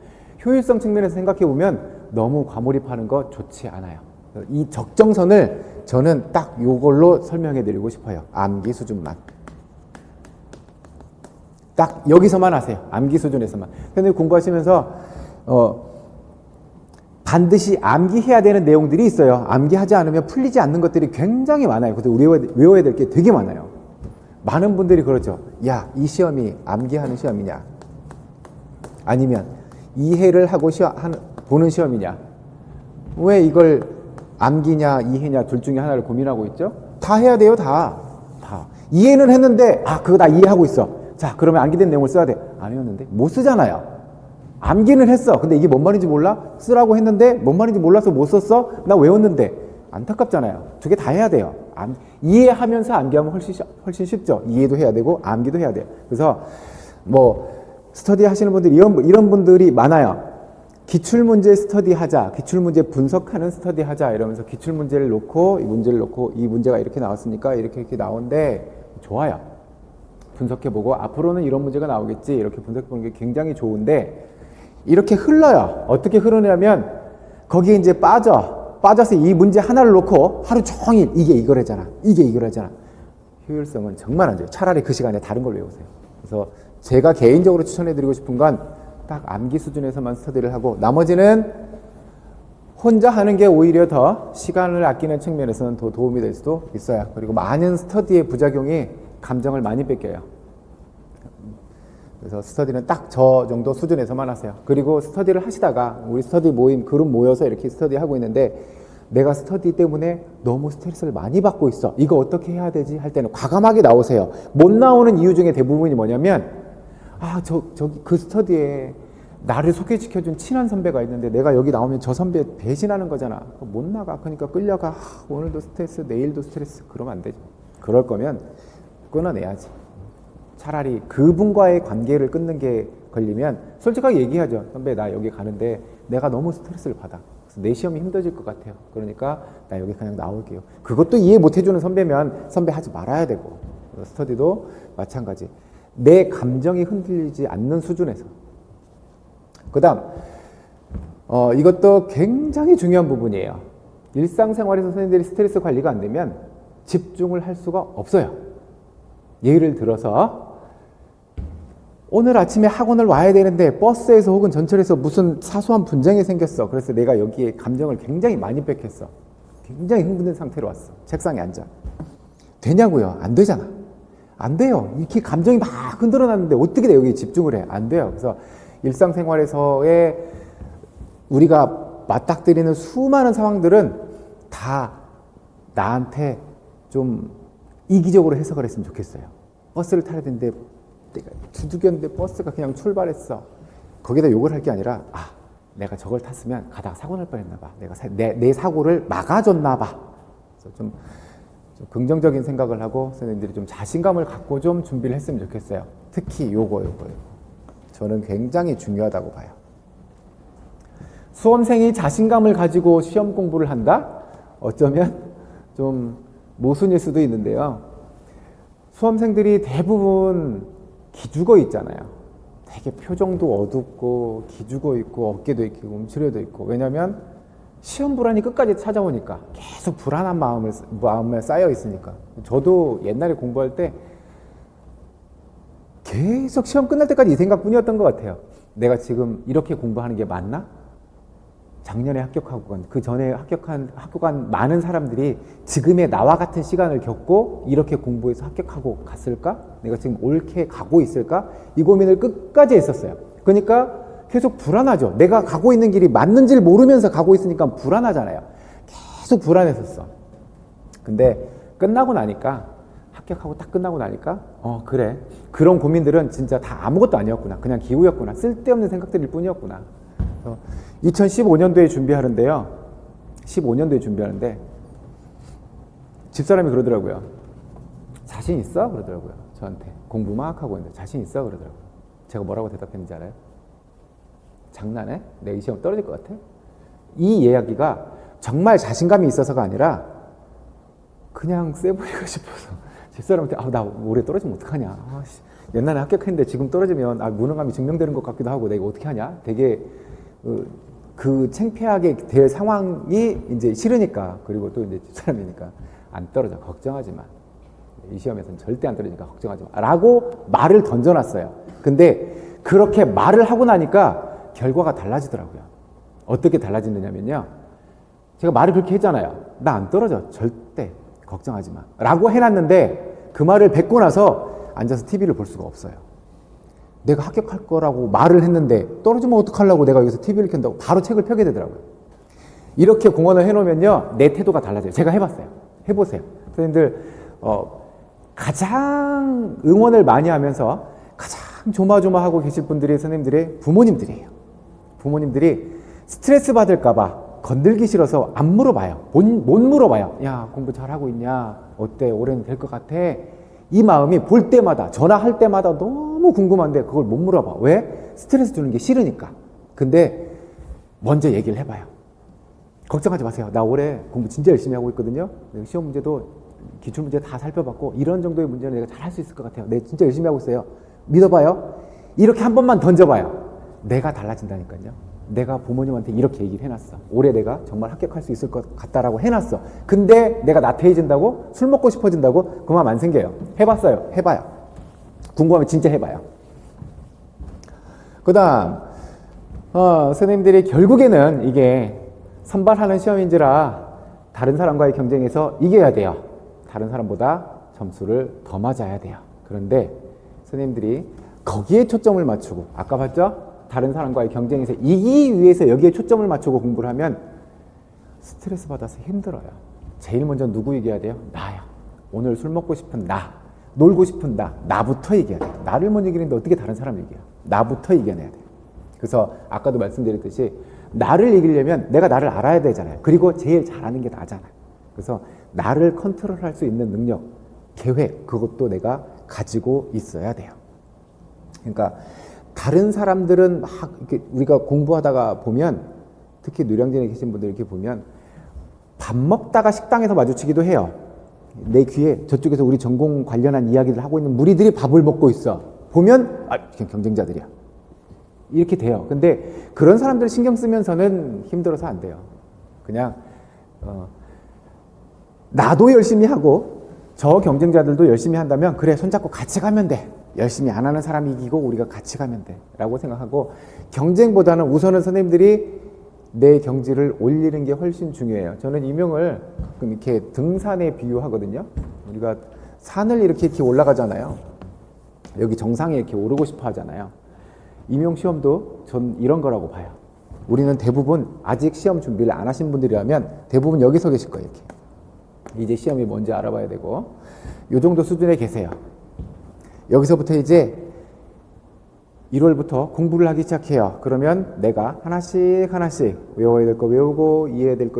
효율성 측면에서 생각해보면 너무 과몰입하는 거 좋지 않아요. 이 적정선을 저는 딱 이걸로 설명해드리고 싶어요. 암기 수준만. 딱 여기서만 하세요. 암기 수준에서만. 근데 공부하시면서 반드시 암기해야 되는 내용들이 있어요. 암기하지 않으면 풀리지 않는 것들이 굉장히 많아요. 그래서 외워야 될 게 되게 많아요. 많은 분들이 그러죠. 야, 이 시험이 암기하는 시험이냐? 아니면 이해를 하고 보는 시험이냐? 왜 이걸 암기냐, 이해냐 둘 중에 하나를 고민하고 있죠? 다 해야 돼요, 다. 이해는 했는데, 그거 나 이해하고 있어. 자, 그러면 암기된 내용을 써야 돼. 안 외웠는데? 못 쓰잖아요. 암기는 했어. 근데 이게 뭔 말인지 몰라? 쓰라고 했는데 뭔 말인지 몰라서 못 썼어? 나 외웠는데. 안타깝잖아요. 두 개 다 해야 돼요. 이해하면서 암기하면 훨씬 쉽죠. 이해도 해야 되고 암기도 해야 돼요. 그래서 스터디 하시는 분들이 이런 분들이 많아요. 기출문제 스터디 하자, 기출문제 분석하는 스터디 하자 이러면서 기출문제를 놓고 이 문제를 놓고 이 문제가 이렇게 나왔으니까 이렇게 나오는데 좋아요. 분석해보고 앞으로는 이런 문제가 나오겠지 이렇게 분석해보는 게 굉장히 좋은데 이렇게 흘러요. 어떻게 흐르냐면 거기에 이제 빠져서 이 문제 하나를 놓고 하루 종일 이게 이거래잖아. 효율성은 정말 안 돼요. 차라리 그 시간에 다른 걸 외우세요. 그래서 제가 개인적으로 추천해드리고 싶은 건 딱 암기 수준에서만 스터디를 하고 나머지는 혼자 하는 게 오히려 더 시간을 아끼는 측면에서는 더 도움이 될 수도 있어요. 그리고 많은 스터디의 부작용이 감정을 많이 뺏겨요. 그래서 스터디는 딱 저 정도 수준에서만 하세요. 그리고 스터디를 하시다가 우리 스터디 모임 그룹 모여서 이렇게 스터디 하고 있는데 내가 스터디 때문에 너무 스트레스를 많이 받고 있어. 이거 어떻게 해야 되지? 할 때는 과감하게 나오세요. 못 나오는 이유 중에 대부분이 뭐냐면 저기 그 스터디에 나를 소개시켜준 친한 선배가 있는데 내가 여기 나오면 저 선배 배신하는 거잖아. 못 나가. 그러니까 끌려가. 오늘도 스트레스, 내일도 스트레스. 그러면 안 되죠. 그럴 거면 끊어내야지. 차라리 그분과의 관계를 끊는 게 걸리면 솔직하게 얘기하죠. 선배 나 여기 가는데 내가 너무 스트레스를 받아. 그래서 내 시험이 힘들어질 것 같아요. 그러니까 나 여기 그냥 나올게요. 그것도 이해 못 해주는 선배면 선배 하지 말아야 되고 스터디도 마찬가지. 내 감정이 흔들리지 않는 수준에서. 그 다음 이것도 굉장히 중요한 부분이에요. 일상생활에서 선생님들이 스트레스 관리가 안 되면 집중을 할 수가 없어요. 예를 들어서 오늘 아침에 학원을 와야 되는데 버스에서 혹은 전철에서 무슨 사소한 분쟁이 생겼어. 그래서 내가 여기에 감정을 굉장히 많이 뺏겼어. 굉장히 흥분된 상태로 왔어. 책상에 앉아. 되냐고요? 안 되잖아. 안 돼요. 이렇게 감정이 막 흔들어놨는데 어떻게 내가 여기에 집중을 해? 안 돼요. 그래서 일상생활에서의 우리가 맞닥뜨리는 수많은 상황들은 다 나한테 좀 이기적으로 해석을 했으면 좋겠어요. 버스를 타야 되는데 내가 두둑였는데 버스가 그냥 출발했어. 거기다 욕을 할 게 아니라 내가 저걸 탔으면 가다가 사고 날 뻔했나 봐. 내가 내 사고를 막아줬나 봐. 그래서 좀 긍정적인 생각을 하고 선생님들이 좀 자신감을 갖고 좀 준비를 했으면 좋겠어요. 특히 요거. 저는 굉장히 중요하다고 봐요. 수험생이 자신감을 가지고 시험 공부를 한다? 어쩌면 좀 모순일 수도 있는데요. 수험생들이 대부분 기죽어 있잖아요. 되게 표정도 어둡고 기죽어 있고 어깨도 있고 움츠려도 있고. 왜냐하면 시험 불안이 끝까지 찾아오니까 계속 불안한 마음에 쌓여 있으니까. 저도 옛날에 공부할 때 계속 시험 끝날 때까지 이 생각뿐이었던 것 같아요. 내가 지금 이렇게 공부하는 게 맞나? 작년에 합격하고 그 전에 합격한 많은 사람들이 지금의 나와 같은 시간을 겪고 이렇게 공부해서 합격하고 갔을까? 내가 지금 옳게 가고 있을까? 이 고민을 끝까지 했었어요. 그러니까 계속 불안하죠. 내가 가고 있는 길이 맞는지를 모르면서 가고 있으니까 불안하잖아요. 계속 불안했었어. 근데 끝나고 나니까, 합격하고 딱 끝나고 나니까 그래, 그런 고민들은 진짜 다 아무것도 아니었구나. 그냥 기우였구나. 쓸데없는 생각들일 뿐이었구나. 2015년도에 준비하는데요. 15년도에 준비하는데 집사람이 그러더라고요. 자신 있어? 그러더라고요. 저한테. 공부 막 하고 있는데 자신 있어? 그러더라고요. 제가 뭐라고 대답했는지 알아요? 장난해? 내 이 시험 떨어질 것 같아? 이 이야기가 정말 자신감이 있어서가 아니라 그냥 쎄 보이고 싶어서 집사람한테 나 올해 떨어지면 어떡하냐. 옛날에 합격했는데 지금 떨어지면 무능함이 증명되는 것 같기도 하고 내가 어떻게 하냐. 되게 그 창피하게 될 상황이 이제 싫으니까. 그리고 또 이제 집사람이니까 안 떨어져. 걱정하지 마. 이 시험에서는 절대 안 떨어지니까 걱정하지 마. 라고 말을 던져놨어요. 근데 그렇게 말을 하고 나니까 결과가 달라지더라고요. 어떻게 달라지느냐면요. 제가 말을 그렇게 했잖아요. 나 안 떨어져. 절대 걱정하지 마. 라고 해놨는데 그 말을 뱉고 나서 앉아서 TV를 볼 수가 없어요. 내가 합격할 거라고 말을 했는데 떨어지면 어떡하려고 내가 여기서 TV를 켠다고 바로 책을 펴게 되더라고요. 이렇게 공언을 해놓으면요. 내 태도가 달라져요. 제가 해봤어요. 해보세요. 선생님들 가장 응원을 많이 하면서 가장 조마조마하고 계실 분들이 선생님들의 부모님들이에요. 부모님들이 스트레스 받을까봐 건들기 싫어서 안 물어봐요. 못 물어봐요. 야, 공부 잘하고 있냐? 어때? 올해는 될 것 같아? 이 마음이 볼 때마다, 전화할 때마다 너무 궁금한데 그걸 못 물어봐. 왜? 스트레스 주는 게 싫으니까. 근데 먼저 얘기를 해봐요. 걱정하지 마세요. 나 올해 공부 진짜 열심히 하고 있거든요. 시험 문제도 기출문제 다 살펴봤고 이런 정도의 문제는 내가 잘할 수 있을 것 같아요. 내가 진짜 열심히 하고 있어요. 믿어봐요. 이렇게 한 번만 던져봐요. 내가 달라진다니까요. 내가 부모님한테 이렇게 얘기를 해놨어. 올해 내가 정말 합격할 수 있을 것 같다라고 해놨어. 근데 내가 나태해진다고? 술 먹고 싶어진다고? 그 마음 안 생겨요. 해봤어요. 해봐요. 궁금하면 진짜 해봐요. 그 다음 선생님들이 결국에는 이게 선발하는 시험인지라 다른 사람과의 경쟁에서 이겨야 돼요. 다른 사람보다 점수를 더 맞아야 돼요. 그런데 선생님들이 거기에 초점을 맞추고, 아까 봤죠? 다른 사람과의 경쟁에서 이기기 위해서 여기에 초점을 맞추고 공부를 하면 스트레스 받아서 힘들어요. 제일 먼저 누구 이겨야 돼요? 나야. 오늘 술 먹고 싶은 나, 놀고 싶은 나부터 이겨야 돼요. 나를 못 이기는데 어떻게 다른 사람을 이겨요? 나부터 이겨내야 돼요. 그래서 아까도 말씀드렸듯이 나를 이기려면 내가 나를 알아야 되잖아요. 그리고 제일 잘하는 게 나잖아요. 그래서 나를 컨트롤할 수 있는 능력, 계획, 그것도 내가 가지고 있어야 돼요. 그러니까 다른 사람들은 막 이렇게 우리가 공부하다가 보면, 특히 노량진에 계신 분들 이렇게 보면 밥 먹다가 식당에서 마주치기도 해요. 내 귀에 저쪽에서 우리 전공 관련한 이야기를 하고 있는 무리들이 밥을 먹고 있어. 보면 그냥 경쟁자들이야. 이렇게 돼요. 근데 그런 사람들 신경 쓰면서는 힘들어서 안 돼요. 그냥 나도 열심히 하고 저 경쟁자들도 열심히 한다면 그래, 손잡고 같이 가면 돼. 열심히 안 하는 사람이 이기고 우리가 같이 가면 돼 라고 생각하고, 경쟁보다는 우선은 선생님들이 내 경지를 올리는 게 훨씬 중요해요. 저는 임용을 이렇게 등산에 비유하거든요. 우리가 산을 이렇게 올라가잖아요. 여기 정상에 이렇게 오르고 싶어 하잖아요. 임용 시험도 전 이런 거라고 봐요. 우리는 대부분 아직 시험 준비를 안 하신 분들이라면 대부분 여기 서 계실 거예요. 이렇게. 이제 시험이 뭔지 알아봐야 되고, 이 정도 수준에 계세요. 여기서부터 이제 1월부터 공부를 하기 시작해요. 그러면 내가 하나씩 외워야 될 거 외우고, 이해해야 될 거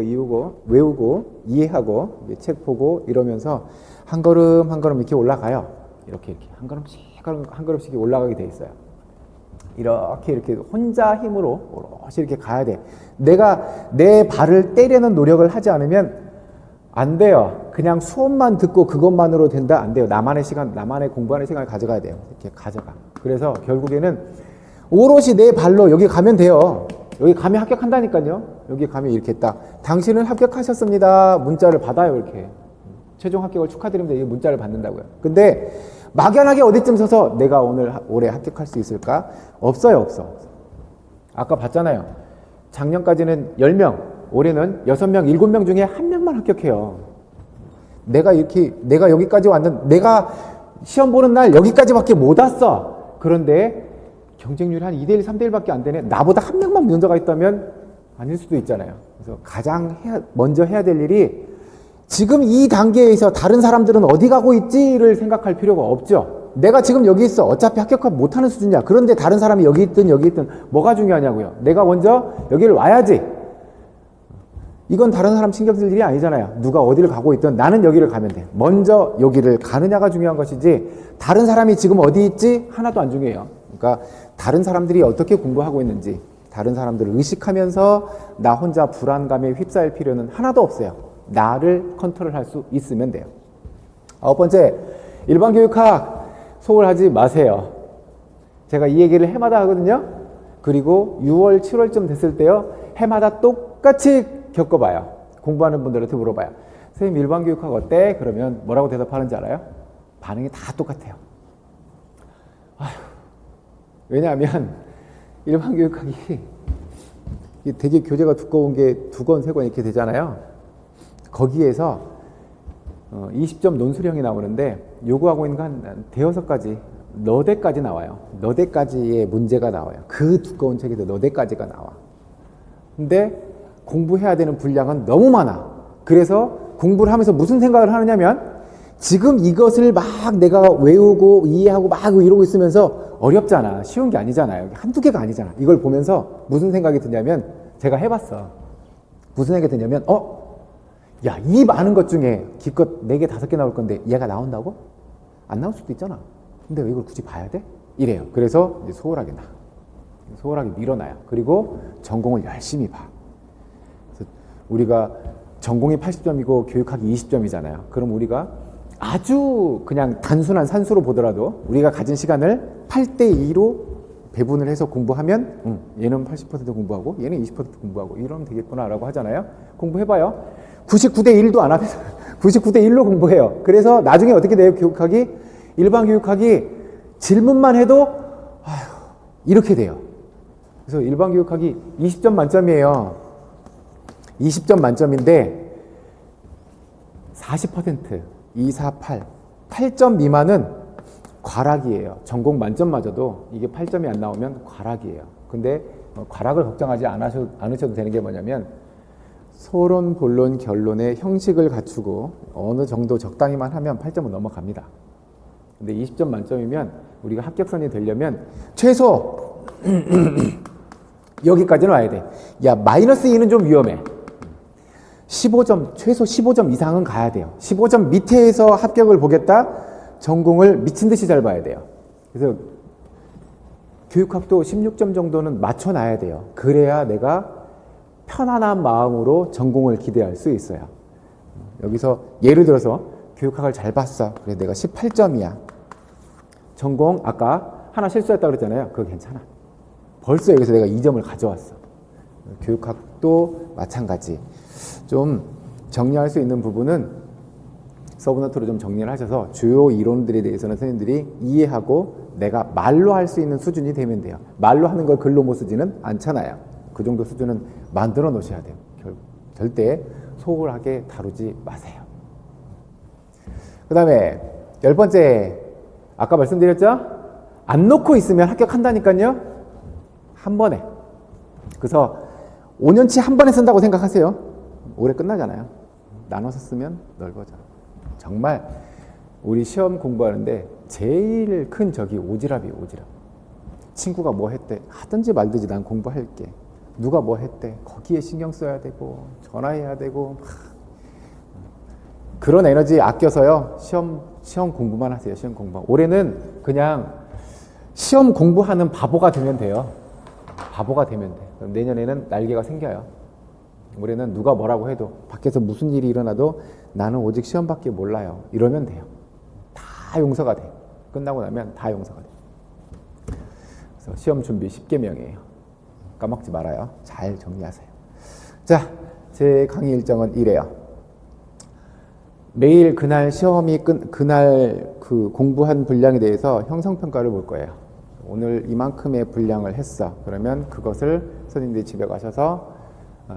외우고, 이해하고, 책 보고 이러면서 한 걸음 한 걸음 이렇게 올라가요. 이렇게 한 걸음씩 올라가게 돼 있어요. 이렇게 혼자 힘으로 오롯이 이렇게 가야 돼. 내가 내 발을 떼려는 노력을 하지 않으면 안 돼요. 그냥 수업만 듣고 그것만으로 된다? 안 돼요. 나만의 시간, 나만의 공부하는 시간을 가져가야 돼요. 이렇게 가져가. 그래서 결국에는 오롯이 내 발로 여기 가면 돼요. 여기 가면 합격한다니까요. 여기 가면 이렇게 딱 당신은 합격하셨습니다. 문자를 받아요. 이렇게 최종 합격을 축하드립니다. 이 문자를 받는다고요. 근데 막연하게 어디쯤 서서 내가 올해 합격할 수 있을까? 없어요. 없어. 아까 봤잖아요. 작년까지는 10명, 올해는 6명, 7명 중에 1명만 합격해요. 내가 여기까지 왔는데, 내가 시험 보는 날 여기까지밖에 못 왔어. 그런데 경쟁률이 한 2대1, 3대1밖에 안 되네. 나보다 1명만 먼저가 있다면 아닐 수도 있잖아요. 그래서 가장 먼저 해야 될 일이 지금 이 단계에서 다른 사람들은 어디 가고 있지를 생각할 필요가 없죠. 내가 지금 여기 있어. 어차피 합격 못하는 수준이야. 그런데 다른 사람이 여기 있든 뭐가 중요하냐고요. 내가 먼저 여기를 와야지. 이건 다른 사람 신경 쓸 일이 아니잖아요. 누가 어디를 가고 있든 나는 여기를 가면 돼. 먼저 여기를 가느냐가 중요한 것이지 다른 사람이 지금 어디 있지? 하나도 안 중요해요. 그러니까 다른 사람들이 어떻게 공부하고 있는지 다른 사람들을 의식하면서 나 혼자 불안감에 휩싸일 필요는 하나도 없어요. 나를 컨트롤할 수 있으면 돼요. 9번째, 일반교육학 소홀하지 마세요. 제가 이 얘기를 해마다 하거든요. 그리고 6월, 7월쯤 됐을 때요. 해마다 똑같이 겪어봐요. 공부하는 분들한테 물어봐요. 선생님 일반교육학 어때? 그러면 뭐라고 대답하는지 알아요? 반응이 다 똑같아요. 아휴, 왜냐하면 일반교육학이 되게 교재가 두꺼운 게 2권, 3권 이렇게 되잖아요. 거기에서 20점 논술형이 나오는데 요구하고 있는 거 한 대여섯 가지, 너댓 가지 나와요. 너댓 가지의 문제가 나와요. 그 두꺼운 책에도 너댓 가지가 나와. 근데 공부해야 되는 분량은 너무 많아. 그래서 공부를 하면서 무슨 생각을 하느냐면 지금 이것을 막 내가 외우고 이해하고 막 이러고 있으면서 어렵잖아. 쉬운 게 아니잖아요. 한두 개가 아니잖아. 이걸 보면서 무슨 생각이 드냐면 제가 해봤어. 무슨 생각이 드냐면 야, 이 많은 것 중에 기껏 4개, 5개 나올 건데 얘가 나온다고? 안 나올 수도 있잖아. 근데 왜 이걸 굳이 봐야 돼? 이래요. 그래서 이제 소홀하게 밀어놔요. 그리고 전공을 열심히 봐. 그래서 우리가 전공이 80점이고 교육학이 20점이잖아요. 그럼 우리가 아주 그냥 단순한 산수로 보더라도 우리가 가진 시간을 8대2로 배분을 해서 공부하면 얘는 80% 공부하고 얘는 20% 공부하고 이러면 되겠구나라고 하잖아요. 공부해봐요. 99대 1도 안 하면서 99대 1로 공부해요. 그래서 나중에 어떻게 돼요? 교육학이 일반 교육학이 질문만 해도 이렇게 돼요. 그래서 일반 교육학이 20점 만점이에요. 20점 만점인데 40% 2, 4, 8점 미만은 과락이에요. 전공 만점마저도 이게 8점이 안 나오면 과락이에요. 근데 과락을 걱정하지 않으셔도 되는 게 뭐냐면 소론, 본론, 결론의 형식을 갖추고 어느 정도 적당히만 하면 8점은 넘어갑니다. 근데 20점 만점이면 우리가 합격선이 되려면 최소 여기까지는 와야 돼. 야, 마이너스 2는 좀 위험해. 15점, 최소 15점 이상은 가야 돼요. 15점 밑에서 합격을 보겠다? 전공을 미친 듯이 잘 봐야 돼요. 그래서 교육학도 16점 정도는 맞춰놔야 돼요. 그래야 내가 편안한 마음으로 전공을 기대할 수 있어요. 여기서 예를 들어서 교육학을 잘 봤어. 그래 내가 18점이야. 전공 아까 하나 실수했다고 그랬잖아요. 그거 괜찮아. 벌써 여기서 내가 2점을 가져왔어. 교육학도 마찬가지. 좀 정리할 수 있는 부분은 서브노트로 좀 정리를 하셔서 주요 이론들에 대해서는 선생님들이 이해하고 내가 말로 할 수 있는 수준이 되면 돼요. 말로 하는 걸 글로 못 쓰지는 않잖아요. 그 정도 수준은 만들어 놓으셔야 돼요. 절대 소홀하게 다루지 마세요. 그 다음에 10번째, 아까 말씀드렸죠? 안 놓고 있으면 합격한다니까요. 한 번에. 그래서 5년치 한 번에 쓴다고 생각하세요. 올해 끝나잖아요. 나눠서 쓰면 넓어져. 정말 우리 시험 공부하는데 제일 큰 적이 오지랖이에요. 오지랖. 친구가 뭐 했대. 하든지 말든지 난 공부할게. 누가 뭐 했대. 거기에 신경 써야 되고 전화해야 되고 그런 에너지 아껴서요. 시험 공부만 하세요. 시험 공부만. 올해는 그냥 시험 공부하는 바보가 되면 돼요. 바보가 되면 돼. 그럼 내년에는 날개가 생겨요. 올해는 누가 뭐라고 해도 밖에서 무슨 일이 일어나도 나는 오직 시험밖에 몰라요. 이러면 돼요. 다 용서가 돼. 끝나고 나면 다 용서가 돼. 그래서 시험 준비 10개명이에요. 까먹지 말아요. 잘 정리하세요. 자, 제 강의 일정은 이래요. 매일 그날 시험이 그날 그 공부한 분량에 대해서 형성평가를 볼 거예요. 오늘 이만큼의 분량을 했어. 그러면 그것을 선생님들이 집에 가셔서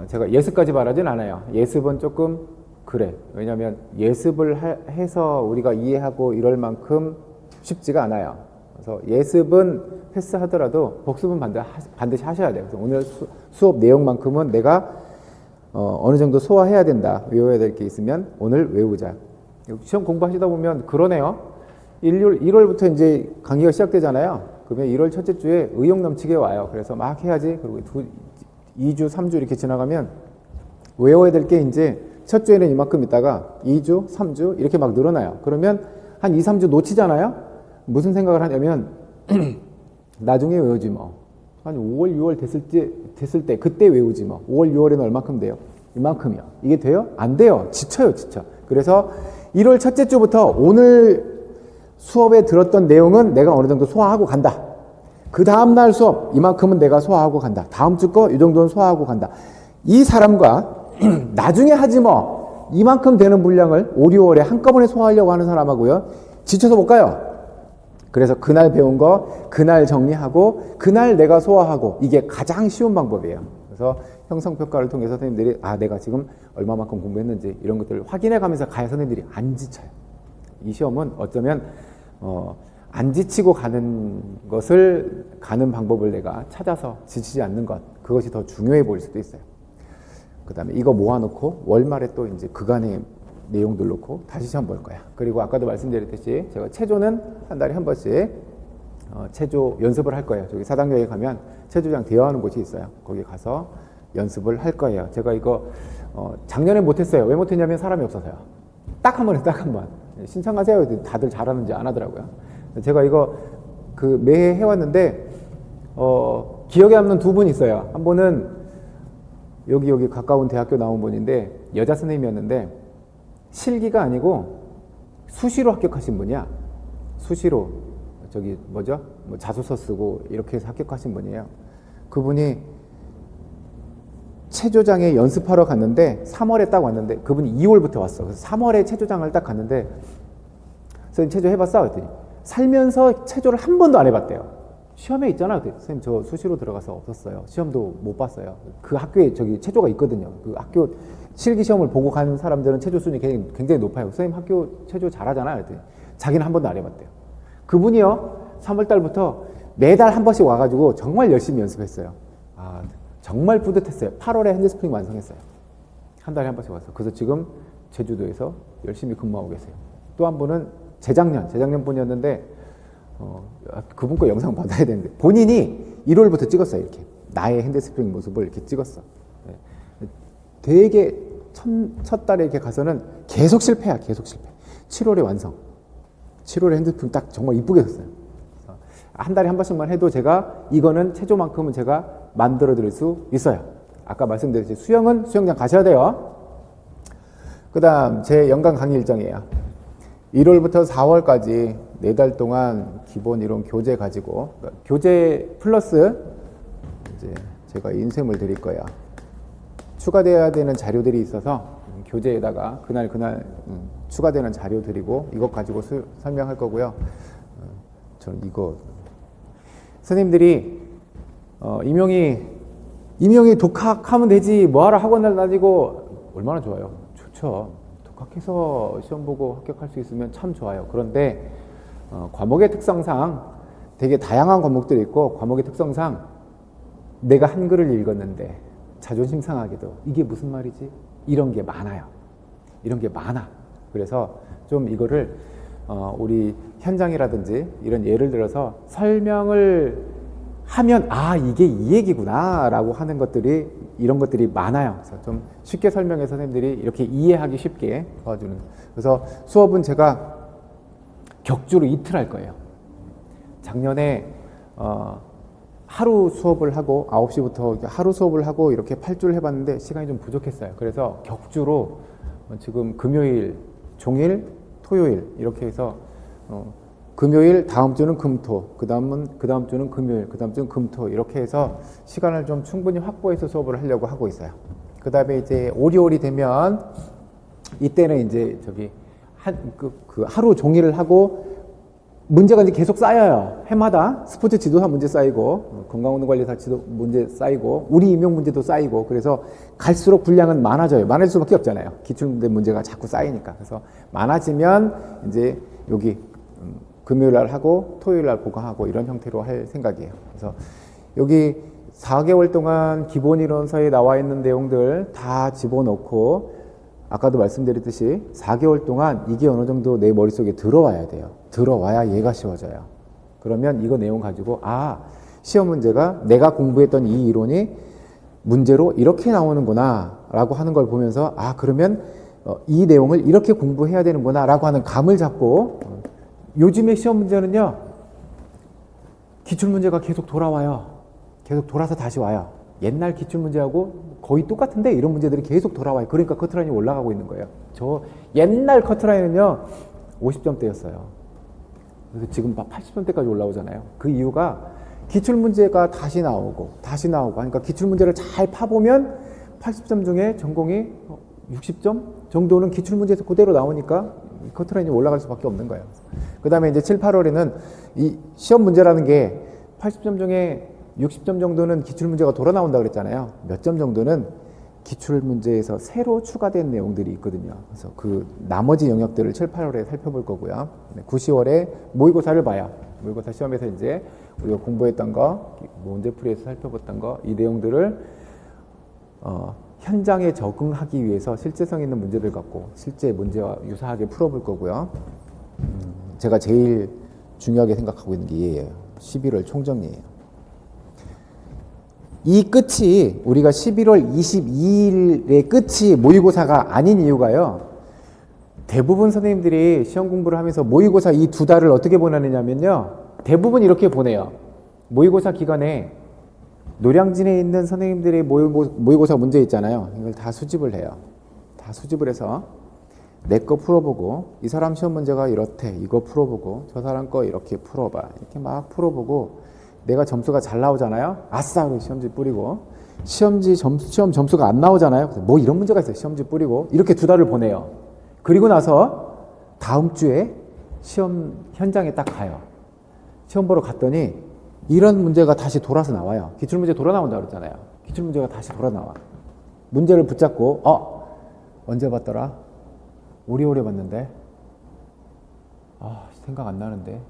제가 예습까지 바라진 않아요. 예습은 조금 그래. 왜냐하면 예습을 해서 우리가 이해하고 이럴 만큼 쉽지가 않아요. 그래서 예습은 패스하더라도 복습은 반드시 하셔야 돼요. 그래서 오늘 수업 내용만큼은 내가 어느 정도 소화해야 된다. 외워야 될 게 있으면 오늘 외우자. 시험 공부하시다 보면 그러네요. 1월부터 이제 강의가 시작되잖아요. 그러면 1월 첫째 주에 의욕 넘치게 와요. 그래서 막 해야지. 그리고 2주, 3주 이렇게 지나가면 외워야 될 게 이제 첫 주에는 이만큼 있다가 2주, 3주 이렇게 막 늘어나요. 그러면 한 2, 3주 놓치잖아요. 무슨 생각을 하냐면 나중에 외우지 뭐. 한 5월, 6월 됐을 때 그때 외우지 뭐. 5월, 6월에는 얼마큼 돼요? 이만큼이요. 이게 돼요? 안 돼요. 지쳐. 그래서 1월 첫째 주부터 오늘 수업에 들었던 내용은 내가 어느 정도 소화하고 간다. 그 다음날 수업 이만큼은 내가 소화하고 간다. 다음 주 거 이 정도는 소화하고 간다. 이 사람과 나중에 하지 뭐 이만큼 되는 분량을 5, 6월에 한꺼번에 소화하려고 하는 사람하고요. 지쳐서 못 가요. 그래서 그날 배운 거 그날 정리하고 그날 내가 소화하고 이게 가장 쉬운 방법이에요. 그래서 형성평가를 통해서 선생님들이 내가 지금 얼마만큼 공부했는지 이런 것들을 확인해 가면서 가야 선생님들이 안 지쳐요. 이 시험은 어쩌면 안 지치고 가는 방법을 내가 찾아서 지치지 않는 것, 그것이 더 중요해 보일 수도 있어요. 그 다음에 이거 모아놓고 월말에 또 이제 그간의 내용들 놓고 다시 시험 볼 거야. 그리고 아까도 말씀드렸듯이 제가 체조는 한 달에 한 번씩 체조 연습을 할 거예요. 저기 사당교에 가면 체조장 대여하는 곳이 있어요. 거기 가서 연습을 할 거예요. 제가 이거 작년에 못했어요. 왜 못했냐면 사람이 없어서요. 딱 한 번에 딱 한 번. 신청하세요. 다들 잘하는지 안 하더라고요. 제가 이거 매해 해왔는데 기억에 남는 두 분 있어요. 한 분은 여기 가까운 대학교 나온 분인데 여자 선생님이었는데 실기가 아니고 수시로 합격하신 분이야. 수시로 뭐 자소서 쓰고 이렇게 해서 합격하신 분이에요. 그분이 체조장에 연습하러 갔는데 3월에 딱 왔는데 그분이 2월부터 왔어. 그래서 3월에 체조장을 딱 갔는데 선생님 체조 해봤어? 그랬더니 살면서 체조를 한 번도 안 해봤대요. 시험에 있잖아. 선생님 저 수시로 들어가서 없었어요. 시험도 못 봤어요. 그 학교에 체조가 있거든요. 그 학교 실기 시험을 보고 가는 사람들은 체조 수준이 굉장히 높아요. 선생님 학교 체조 잘하잖아요. 그랬더니 자기는 한 번도 안 해봤대요. 그분이요 3월 달부터 매달 한 번씩 와가지고 정말 열심히 연습했어요. 정말 뿌듯했어요. 8월에 핸드스프링 완성했어요. 한 달에 한 번씩 와서. 그래서 지금 제주도에서 열심히 근무하고 계세요. 또 한 분은 재작년 분이었는데 그분 거 영상 받아야 되는데 본인이 1월부터 찍었어요. 이렇게 나의 핸드스프링 모습을 이렇게 찍었어. 되게 첫 달에 이렇게 가서는 계속 실패. 7월에 완성. 7월에 핸드스프링 딱 정말 이쁘게 했어요. 한 달에 한 번씩만 해도 제가 이거는 체조만큼은 제가 만들어 드릴 수 있어요. 아까 말씀드렸듯이 수영은 수영장 가셔야 돼요. 그 다음 제 연간 강의 일정이에요. 1월부터 4월까지 4달 동안 기본 이론 교재 가지고 교재 플러스 이제 제가 인쇄물 드릴 거예요. 추가돼야 되는 자료들이 있어서 교재에다가 그날 추가되는 자료 드리고 이것 가지고 설명할 거고요. 저는 이거 선생님들이 임용이 독학하면 되지 뭐하러 학원을 다니고 얼마나 좋아요. 좋죠. 독학해서 시험 보고 합격할 수 있으면 참 좋아요. 그런데 과목의 특성상 되게 다양한 과목들이 있고 과목의 특성상 내가 한글을 읽었는데 자존심 상하게도 이게 무슨 말이지? 이런 게 많아요. 그래서 좀 이거를 우리 현장이라든지 이런 예를 들어서 설명을 하면 이게 이 얘기구나 라고 하는 것들이 이런 것들이 많아요. 그래서 좀 쉽게 설명해서 선생님들이 이렇게 이해하기 쉽게 도와주는. 그래서 수업은 제가 격주로 이틀 할 거예요. 작년에 하루 수업을 하고 9시부터 하루 수업을 하고 이렇게 8주를 해봤는데 시간이 좀 부족했어요. 그래서 격주로 지금 금요일, 종일, 토요일 이렇게 해서 금요일, 다음 주는 금토, 그 다음 주는 금요일, 그 다음 주는 금토, 이렇게 해서 시간을 좀 충분히 확보해서 수업을 하려고 하고 있어요. 그 다음에 이제 오리올이 되면 이때는 이제 하루 종일을 하고 문제가 이제 계속 쌓여요. 해마다 스포츠 지도사 문제 쌓이고 건강운동관리사 지도 문제 쌓이고 우리 임용 문제도 쌓이고, 그래서 갈수록 분량은 많아져요. 많아질 수밖에 없잖아요. 기출문제 문제가 자꾸 쌓이니까. 그래서 많아지면 이제 여기 금요일 날 하고 토요일 날 보강하고 이런 형태로 할 생각이에요. 그래서 여기 4개월 동안 기본이론서에 나와 있는 내용들 다 집어넣고, 아까도 말씀드렸듯이 4개월 동안 이게 어느 정도 내 머릿속에 들어와야 돼요. 들어와야 얘가 쉬워져요. 그러면 이거 내용 가지고 시험 문제가 내가 공부했던 이 이론이 문제로 이렇게 나오는구나 라고 하는 걸 보면서 그러면 이 내용을 이렇게 공부해야 되는구나 라고 하는 감을 잡고, 요즘의 시험 문제는요, 기출문제가 계속 돌아와요. 계속 돌아서 다시 와요. 옛날 기출문제하고 거의 똑같은데 이런 문제들이 계속 돌아와요. 그러니까 커트라인이 올라가고 있는 거예요. 저 옛날 커트라인은요 50점대였어요. 그래서 지금 80점대까지 올라오잖아요. 그 이유가 기출문제가 다시 나오고 하니까 기출문제를 잘 파보면 80점 중에 전공이 60점 정도는 기출문제에서 그대로 나오니까 커트라인이 올라갈 수밖에 없는 거예요. 그 다음에 이제 7, 8월에는 이 시험 문제라는 게 80점 중에 60점 정도는 기출문제가 돌아 나온다고 그랬잖아요. 몇 점 정도는 기출문제에서 새로 추가된 내용들이 있거든요. 그래서 그 나머지 영역들을 7, 8월에 살펴볼 거고요. 9, 10월에 모의고사를 봐요. 모의고사 시험에서 이제 우리가 공부했던 거, 문제풀이에서 살펴봤던 거, 이 내용들을 현장에 적응하기 위해서 실제성 있는 문제들 갖고 실제 문제와 유사하게 풀어볼 거고요. 제가 제일 중요하게 생각하고 있는 게 이예요. 11월 총정리예요. 이 끝이 우리가 11월 22일의 끝이 모의고사가 아닌 이유가요. 대부분 선생님들이 시험 공부를 하면서 모의고사 이 2달을 어떻게 보내느냐면요. 대부분 이렇게 보내요. 모의고사 기간에 노량진에 있는 선생님들의 모의고사 문제 있잖아요. 이걸 다 수집을 해요. 다 수집을 해서 내 거 풀어보고, 이 사람 시험 문제가 이렇대, 이거 풀어보고, 저 사람 거 이렇게 풀어봐, 이렇게 막 풀어보고, 내가 점수가 잘 나오잖아요. 아싸! 하고 시험지 뿌리고, 시험 점수가 안 나오잖아요. 뭐 이런 문제가 있어요. 시험지 뿌리고 이렇게 2달을 보내요. 그리고 나서 다음 주에 시험 현장에 딱 가요. 시험 보러 갔더니 이런 문제가 다시 돌아서 나와요. 기출문제 돌아 나온다고 그랬잖아요. 기출문제가 다시 돌아 나와. 문제를 붙잡고 언제 봤더라? 오래오래 봤는데 생각 안 나는데.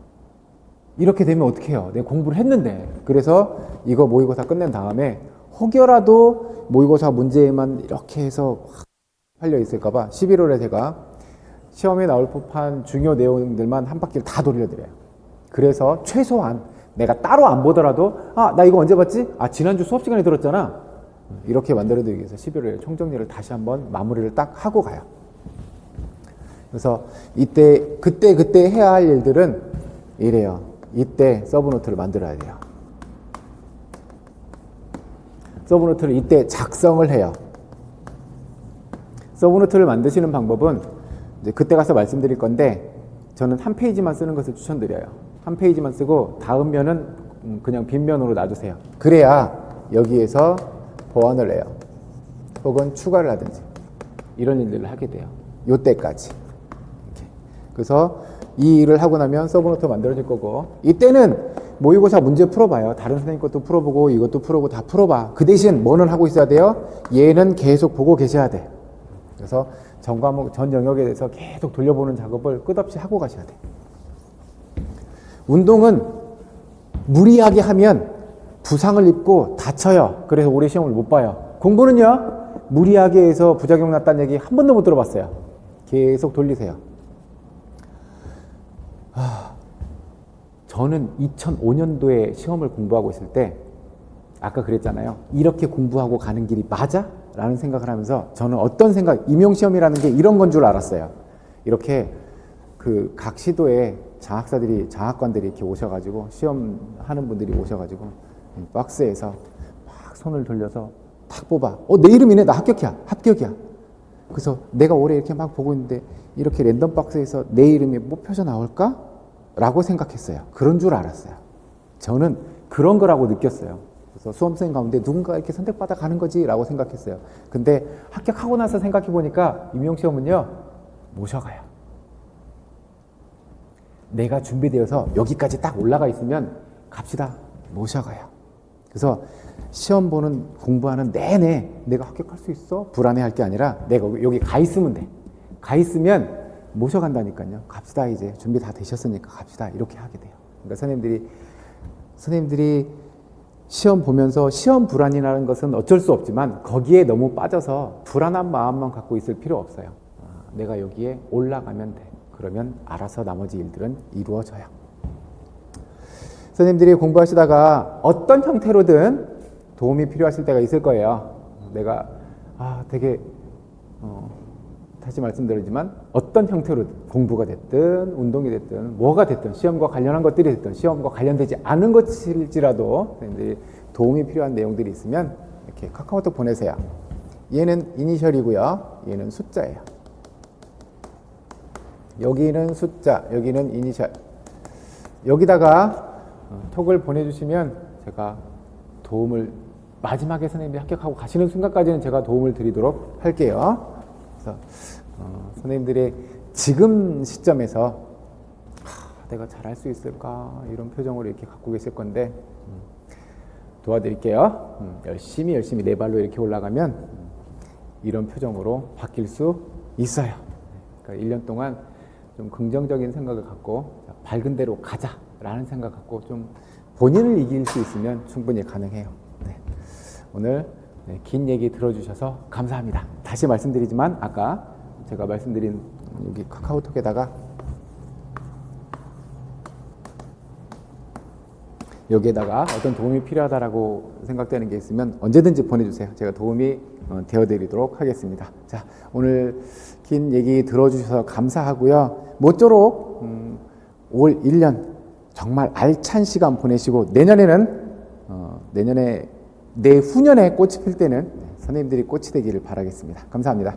이렇게 되면 어떻게 해요? 내가 공부를 했는데. 그래서 이거 모의고사 끝낸 다음에 혹여라도 모의고사 문제에만 이렇게 해서 팔려 있을까 봐 11월에 제가 시험에 나올 법한 중요 내용들만 한 바퀴를 다 돌려드려요. 그래서 최소한 내가 따로 안 보더라도 나 이거 언제 봤지? 지난주 수업 시간에 들었잖아. 이렇게 만들어드리기 위해서 11월에 총정리를 다시 한번 마무리를 딱 하고 가요. 그래서 그때 해야 할 일들은 이래요. 이때 서브노트를 만들어야 돼요. 서브노트를 이때 작성을 해요. 서브노트를 만드시는 방법은 이제 그때 가서 말씀드릴 건데, 저는 한 페이지만 쓰는 것을 추천드려요. 한 페이지만 쓰고 다음 면은 그냥 빈면으로 놔두세요. 그래야 여기에서 보완을 해요. 혹은 추가를 하든지 이런 일들을 하게 돼요. 요때까지. 이렇게. 그래서 이 일을 하고 나면 서브노트 만들어질 거고, 이때는 모의고사 문제 풀어봐요. 다른 선생님 것도 풀어보고 이것도 풀어보고 다 풀어봐. 그 대신 뭐는 하고 있어야 돼요? 얘는 계속 보고 계셔야 돼. 그래서 전 과목, 전 영역에 대해서 계속 돌려보는 작업을 끝없이 하고 가셔야 돼. 운동은 무리하게 하면 부상을 입고 다쳐요. 그래서 올해 시험을 못 봐요. 공부는요, 무리하게 해서 부작용 났다는 얘기 한 번도 못 들어봤어요. 계속 돌리세요. 저는 2005년도에 시험을 공부하고 있을 때 아까 그랬잖아요. 이렇게 공부하고 가는 길이 맞아? 라는 생각을 하면서 저는 어떤 생각, 임용시험이라는 게 이런 건 줄 알았어요. 이렇게 그 각 시도에 장학관들이 이렇게 오셔가지고, 시험하는 분들이 오셔가지고 박스에서 막 손을 돌려서 탁 뽑아. 내 이름이네. 나 합격이야. 그래서 내가 올해 이렇게 막 보고 있는데 이렇게 랜덤 박스에서 내 이름이 뽑혀져 나올까? 라고 생각했어요. 그런 줄 알았어요. 저는 그런 거라고 느꼈어요. 그래서 수험생 가운데 누군가 이렇게 선택받아 가는 거지라고 생각했어요. 근데 합격하고 나서 생각해 보니까 임용시험은요, 모셔가요. 내가 준비되어서 여기까지 딱 올라가 있으면 갑시다. 모셔가요. 그래서 시험 보는 공부하는 내내 내가 합격할 수 있어? 불안해할 게 아니라 내가 여기 가 있으면 돼. 가 있으면 모셔간다니까요. 갑시다. 이제 준비 다 되셨으니까 갑시다. 이렇게 하게 돼요. 그러니까 선생님들이 시험 보면서 시험 불안이라는 것은 어쩔 수 없지만 거기에 너무 빠져서 불안한 마음만 갖고 있을 필요 없어요. 내가 여기에 올라가면 돼. 그러면 알아서 나머지 일들은 이루어져요. 선생님들이 공부하시다가 어떤 형태로든 도움이 필요하실 때가 있을 거예요. 내가 되게 다시 말씀드리지만 어떤 형태로든 공부가 됐든 운동이 됐든 뭐가 됐든 시험과 관련한 것들이 됐든 시험과 관련되지 않은 것일지라도 선생님들이 도움이 필요한 내용들이 있으면 이렇게 카카오톡 보내세요. 얘는 이니셜이고요. 얘는 숫자예요. 여기는 숫자, 여기는 이니셜. 여기다가 톡을 보내주시면 제가 도움을 마지막에 선생님이 합격하고 가시는 순간까지는 제가 도움을 드리도록 할게요. 그래서 선생님들의 지금 시점에서 내가 잘할 수 있을까 이런 표정으로 이렇게 갖고 계실 건데 도와드릴게요. 열심히 내 발로 이렇게 올라가면 이런 표정으로 바뀔 수 있어요. 그러니까 1년 동안 좀 긍정적인 생각을 갖고 밝은 대로 가자라는 생각 갖고 좀 본인을 이길 수 있으면 충분히 가능해요. 네. 오늘 긴 얘기 들어주셔서 감사합니다. 다시 말씀드리지만 아까 제가 말씀드린 여기 카카오톡에다가 여기에다가 어떤 도움이 필요하다라고 생각되는 게 있으면 언제든지 보내주세요. 제가 도움이 되어드리도록 하겠습니다. 자, 오늘 긴 얘기 들어주셔서 감사하고요. 모쪼록 올 1년 정말 알찬 시간 보내시고 내년에 내후년에 꽃이 필 때는 선생님들이 꽃이 되기를 바라겠습니다. 감사합니다.